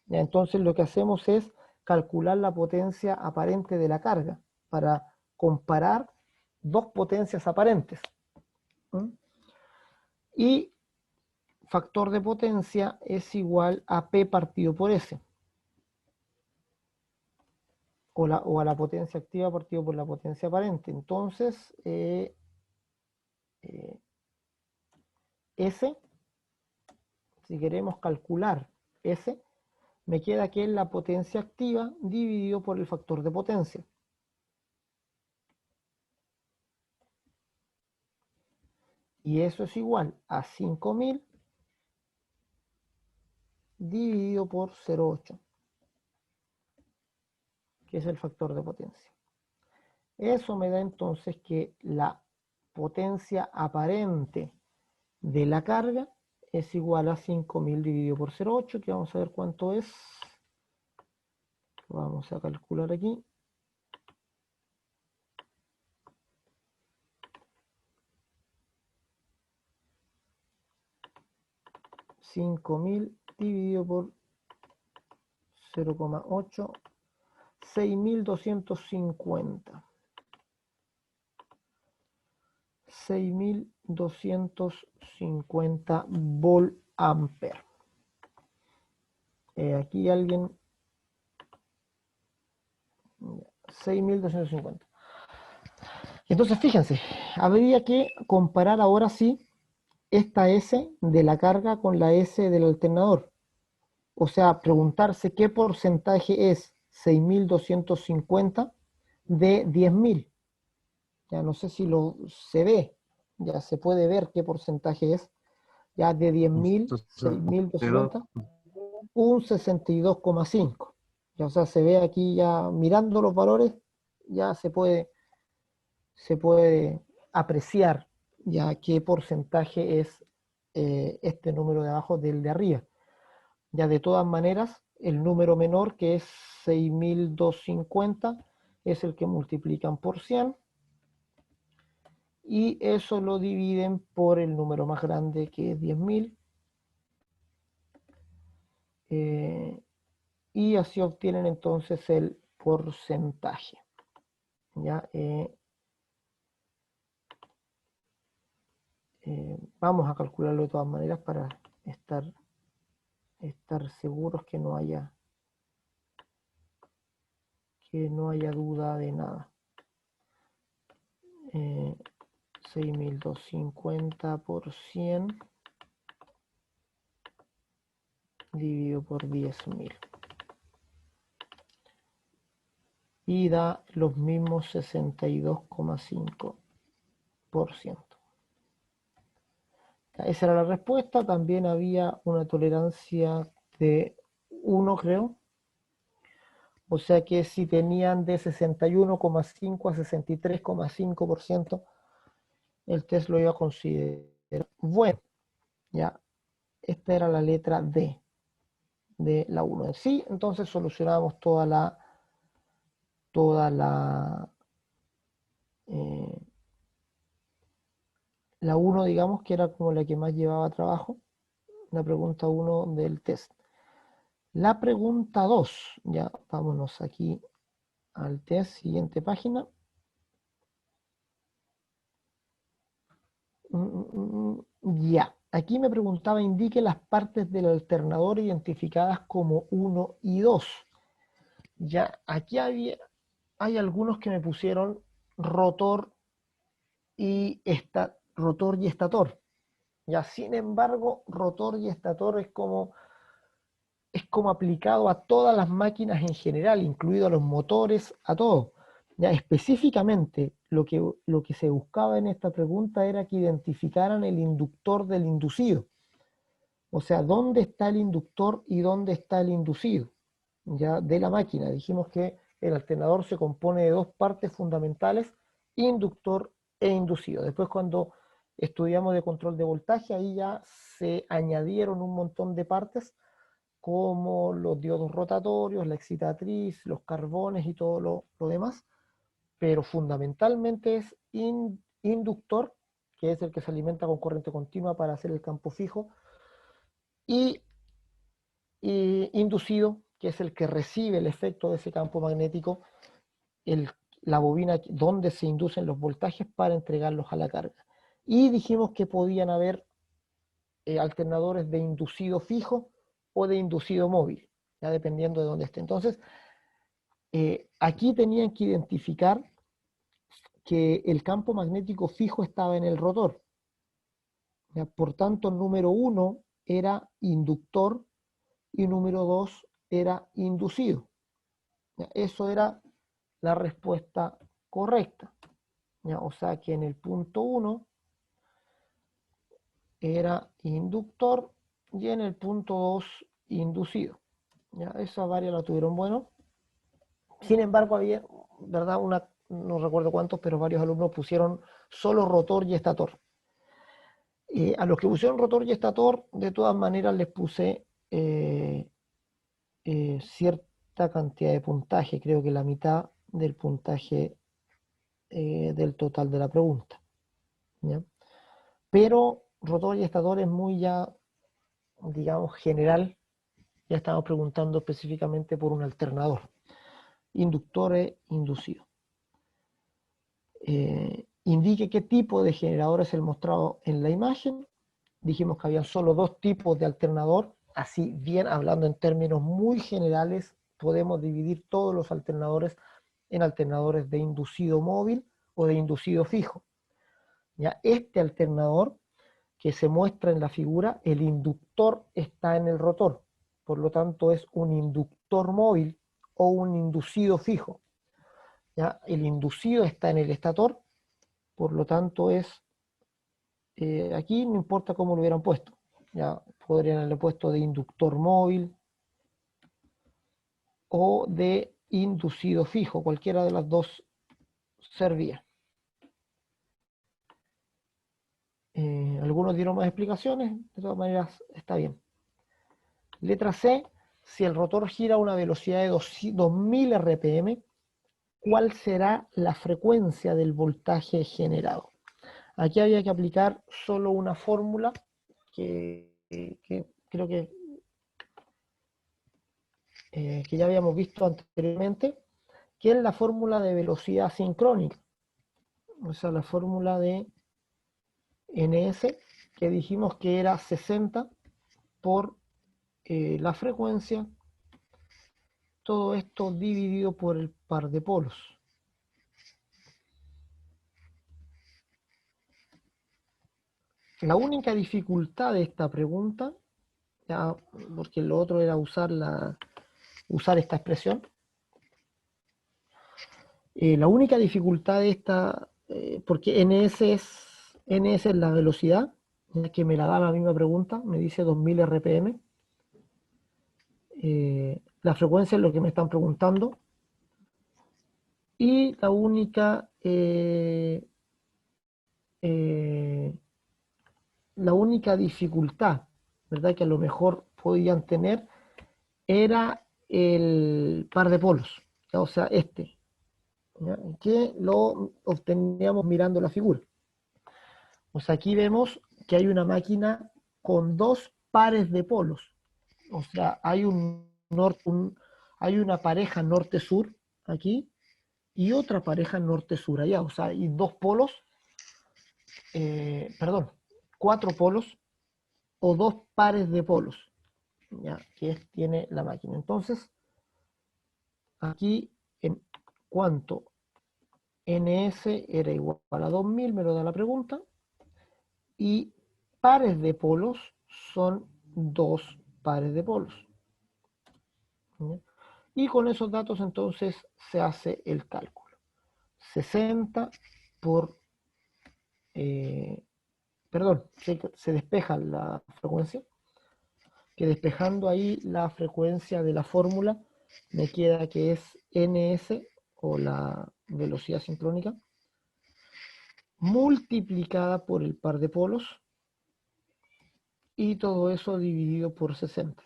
¿Ya? Entonces lo que hacemos es calcular la potencia aparente de la carga para comparar dos potencias aparentes. ¿Mm? Y factor de potencia es igual a P partido por S. O a la potencia activa partido por la potencia aparente. Entonces, S, si queremos calcular S, me queda que es la potencia activa dividido por el factor de potencia. Y eso es igual a 5000 dividido por 0,8, que es el factor de potencia. Eso me da entonces que la potencia aparente de la carga es igual a 5000 dividido por 0,8, que vamos a ver cuánto es. Vamos a calcular aquí. $5.000 dividido por 0,8, 6.250. 6.250 volt ampere. Aquí alguien... 6.250. Entonces, fíjense, habría que comparar ahora sí esta S de la carga con la S del alternador. O sea, preguntarse qué porcentaje es 6.250 de 10.000. Ya no sé si se ve, ya se puede ver qué porcentaje es. Ya de 10.000, 6.250, un 62,5. Ya, o sea, se ve aquí ya mirando los valores, ya se puede apreciar ya qué porcentaje es este número de abajo del de arriba. Ya de todas maneras, el número menor, que es 6.250, es el que multiplican por 100, y eso lo dividen por el número más grande, que es 10.000, y así obtienen entonces el porcentaje. ¿Ya? Vamos a calcularlo de todas maneras para estar seguros que no haya duda de nada. 6.250 por 100 dividido por 10.000 y da los mismos 62,5%. Esa era la respuesta. También había una tolerancia de 1, creo. O sea que si tenían de 61,5 a 63,5%, el test lo iba a considerar bueno. Ya, esta era la letra D de la 1 en sí. Entonces solucionamos toda la la 1, digamos, que era como la que más llevaba trabajo, la pregunta 1 del test. La pregunta 2, ya vámonos aquí al test, siguiente página. Ya, aquí me preguntaba, indique las partes del alternador identificadas como 1 y 2. Ya, aquí hay algunos que me pusieron rotor y estator. Ya, sin embargo, rotor y estator es como aplicado a todas las máquinas en general, incluido a los motores, a todo. Ya, específicamente, lo que se buscaba en esta pregunta era que identificaran el inductor del inducido. O sea, ¿dónde está el inductor y dónde está el inducido? Ya, de la máquina. Dijimos que el alternador se compone de dos partes fundamentales, inductor e inducido. Después, cuando estudiamos de control de voltaje, ahí ya se añadieron un montón de partes, como los diodos rotatorios, la excitatriz, los carbones y todo lo demás, pero fundamentalmente es inductor, que es el que se alimenta con corriente continua para hacer el campo fijo, y inducido, que es el que recibe el efecto de ese campo magnético, la bobina donde se inducen los voltajes para entregarlos a la carga. Y dijimos que podían haber alternadores de inducido fijo o de inducido móvil, ya dependiendo de dónde esté. Entonces, aquí tenían que identificar que el campo magnético fijo estaba en el rotor. ¿Ya? Por tanto, número 1 era inductor y número 2 era inducido. ¿Ya? Eso era la respuesta correcta. ¿Ya? O sea que en el punto 1 era inductor y en el punto 2 inducido. ¿Ya? Esa varias la tuvieron bueno. Sin embargo, había, ¿verdad? No recuerdo cuántos, pero varios alumnos pusieron solo rotor y estator. A los que pusieron rotor y estator, de todas maneras les puse cierta cantidad de puntaje, creo que la mitad del puntaje del total de la pregunta. ¿Ya? Pero rotor y estator es muy ya, digamos, general. Ya estamos preguntando específicamente por un alternador. Inductor e inducido. Indique qué tipo de generador es el mostrado en la imagen. Dijimos que había solo dos tipos de alternador. Así bien, hablando en términos muy generales, podemos dividir todos los alternadores en alternadores de inducido móvil o de inducido fijo. ¿Ya? Este alternador que se muestra en la figura, el inductor está en el rotor, por lo tanto es un inductor móvil o un inducido fijo. ¿Ya? El inducido está en el estator, por lo tanto es, aquí no importa cómo lo hubieran puesto, ya podrían haberle puesto de inductor móvil o de inducido fijo, cualquiera de las dos servía. Algunos dieron más explicaciones, de todas maneras está bien. Letra C, si el rotor gira a una velocidad de 2000 RPM, ¿cuál será la frecuencia del voltaje generado? Aquí había que aplicar solo una fórmula que creo que ya habíamos visto anteriormente, que es la fórmula de velocidad sincrónica. O sea, la fórmula de NS, que dijimos que era 60 por la frecuencia, todo esto dividido por el par de polos. La única dificultad de esta pregunta, ya, porque lo otro era usar esta expresión, la única dificultad de esta, porque NS es la velocidad, que me la da la misma pregunta, me dice 2000 RPM. La frecuencia es lo que me están preguntando. Y la única dificultad, ¿verdad?, que a lo mejor podían tener, era el par de polos, ¿ya? O sea, este, ¿ya?, que lo obteníamos mirando la figura. O sea, aquí vemos que hay una máquina con dos pares de polos. O sea, hay una pareja norte-sur aquí y otra pareja norte-sur allá. O sea, hay dos polos, cuatro polos o dos pares de polos, ¿ya?, que tiene la máquina. Entonces, aquí en cuanto NS era igual a 2000, me lo da la pregunta, y pares de polos son dos pares de polos. ¿Ya? Y con esos datos entonces se hace el cálculo. 60 por... se despeja la frecuencia, que despejando ahí la frecuencia de la fórmula, me queda que es NS, o la velocidad sincrónica, multiplicada por el par de polos, y todo eso dividido por 60.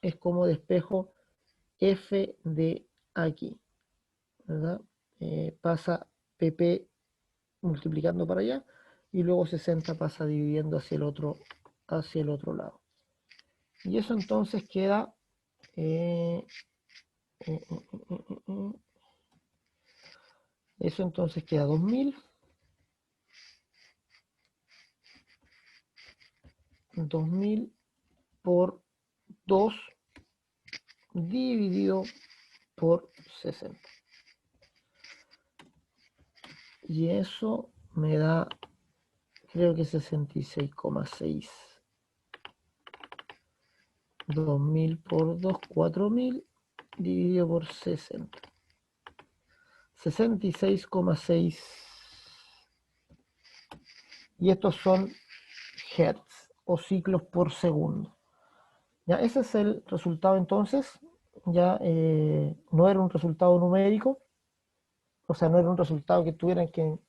Es como despejo F de aquí, ¿verdad? Pasa PP multiplicando para allá y luego 60 pasa dividiendo hacia el otro lado. Y eso entonces queda eso entonces queda 2000 por 2 dividido por 60. Y eso me da, creo que 66,6. 2000 por 2, 4000 dividido por 60. 66,6. Y estos son hertz o ciclos por segundo. Ya, ese es el resultado entonces. Ya no era un resultado numérico, o sea, no era un resultado que tuvieran que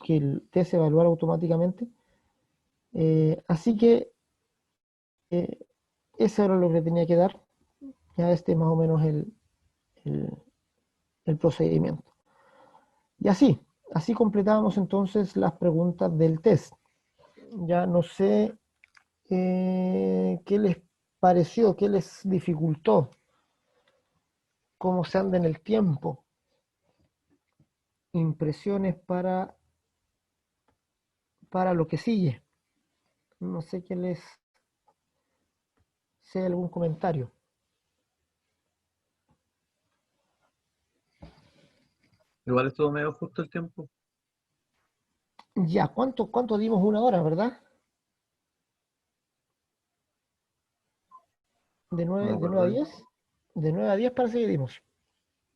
el test evaluara automáticamente. Así que eso era lo que tenía que dar. Ya este es más o menos el procedimiento. Y así completábamos entonces las preguntas del test. Ya no sé qué les pareció, qué les dificultó, cómo se anda en el tiempo. Impresiones para lo que sigue. No sé qué les... Si hay algún comentario. Igual estuvo medio justo el tiempo. Ya, ¿cuánto dimos? 1 hora, ¿verdad? De No me 9 a acuerdo. 10. De 9 a 10 parece que dimos.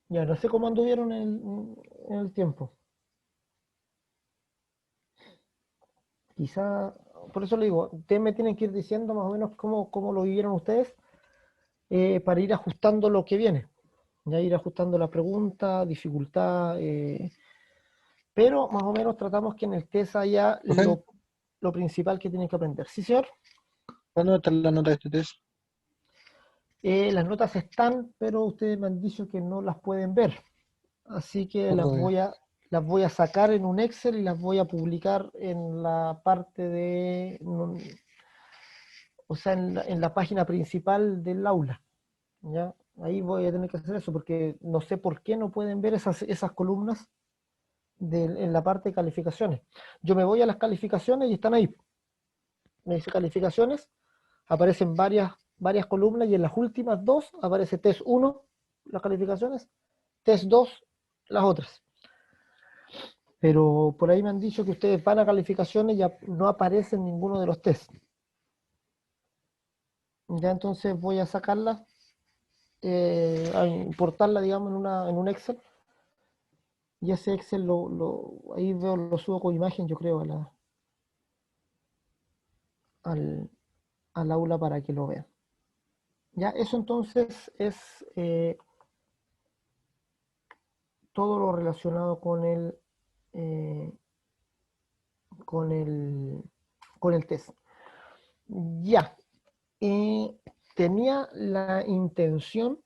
Ya, no sé cómo anduvieron en el tiempo. Quizá, por eso le digo, ustedes me tienen que ir diciendo más o menos cómo lo vivieron ustedes para ir ajustando lo que viene. Ya ir ajustando la pregunta, dificultad, pero más o menos tratamos que en el test haya Profe, lo principal que tienen que aprender. ¿Sí, señor? ¿cuándo está la nota de este test? Las notas están, pero ustedes me han dicho que no las pueden ver. Así que ¿Cuándo es? las voy a sacar en un Excel y las voy a publicar en la parte o sea, en la página principal del aula. ¿Ya? Ahí voy a tener que hacer eso porque no sé por qué no pueden ver esas columnas en la parte de calificaciones. Yo me voy a las calificaciones y están ahí. Me dice calificaciones, aparecen varias columnas y en las últimas dos aparece test 1, las calificaciones, test 2, las otras. Pero por ahí me han dicho que ustedes van a calificaciones y ya no aparecen ninguno de los tests. Ya entonces voy a sacarla, a importarla, digamos, en un Excel. Y ese Excel ahí veo, lo subo con imagen, yo creo, al, al aula para que lo vean. Ya, eso entonces es todo lo relacionado eh, con el, con el test. Ya, tenía la intención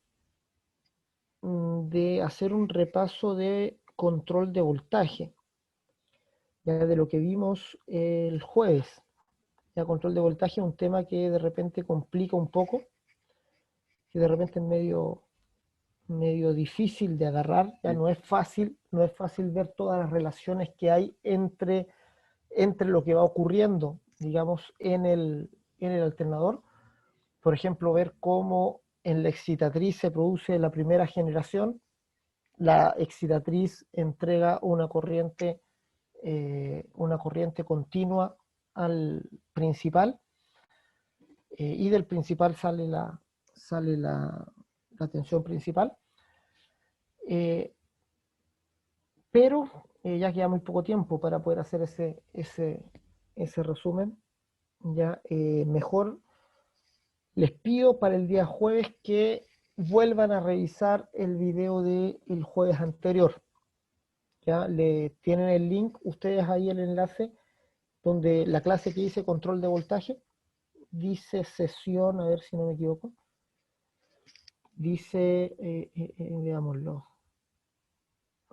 de hacer un repaso de control de voltaje, ya de lo que vimos el jueves. Ya control de voltaje es un tema que de repente complica un poco, que de repente es medio difícil de agarrar, ya Sí. no es fácil ver todas las relaciones que hay entre lo que va ocurriendo, digamos, en el alternador. Por ejemplo, ver cómo en la excitatriz se produce la primera generación, la excitatriz entrega una corriente continua al principal, y del principal sale la tensión principal. Eh, pero ya queda muy poco tiempo para poder hacer ese resumen. Ya mejor les pido para el día jueves que vuelvan a revisar el video del jueves anterior. Ya le tienen el link ustedes ahí, el enlace donde la clase que hice control de voltaje dice sesión, a ver si no me equivoco, dice veámoslo,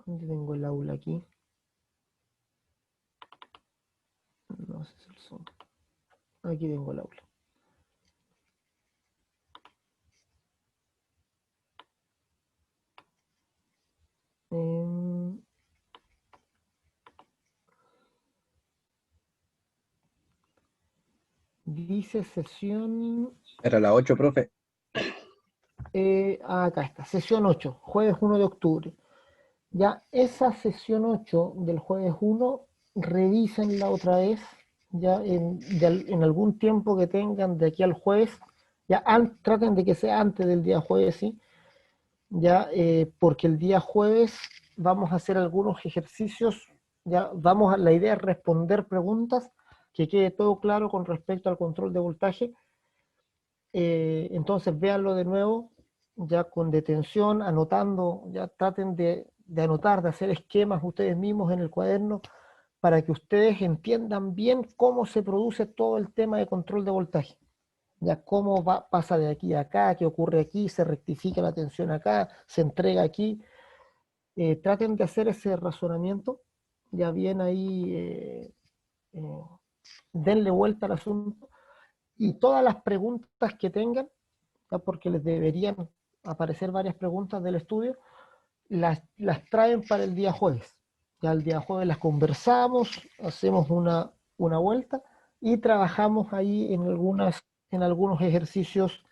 ¿dónde tengo el aula aquí? Aquí tengo el aula. Em, dice sesión... Era la 8, profe. acá está, sesión 8, jueves 1 de octubre. Ya esa sesión 8 del jueves 1, revísenla otra vez, ya en algún tiempo que tengan de aquí al jueves, ya traten de que sea antes del día jueves, ¿sí? Ya, porque el día jueves vamos a hacer algunos ejercicios, ya la idea es responder preguntas, que quede todo claro con respecto al control de voltaje. Entonces véanlo de nuevo, ya con detención, anotando, ya traten de anotar, de hacer esquemas ustedes mismos en el cuaderno para que ustedes entiendan bien cómo se produce todo el tema de control de voltaje. Ya cómo pasa de aquí a acá, qué ocurre aquí, se rectifica la tensión acá, se entrega aquí. Traten de hacer ese razonamiento, ya bien ahí, eh, denle vuelta al asunto y todas las preguntas que tengan, ¿ya? Porque les deberían aparecer varias preguntas del estudio, las traen para el día jueves. Ya el día jueves las conversamos, hacemos una vuelta y trabajamos ahí en algunos ejercicios,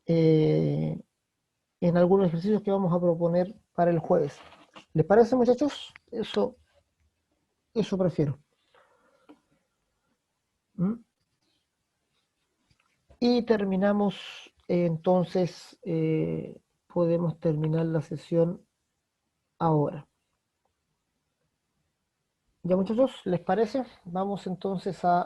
eh, en algunos ejercicios que vamos a proponer para el jueves. ¿Les parece, muchachos? Eso prefiero. ¿Mm? Y terminamos, entonces, podemos terminar la sesión ahora. ¿Ya, muchachos? ¿Les parece? Vamos entonces a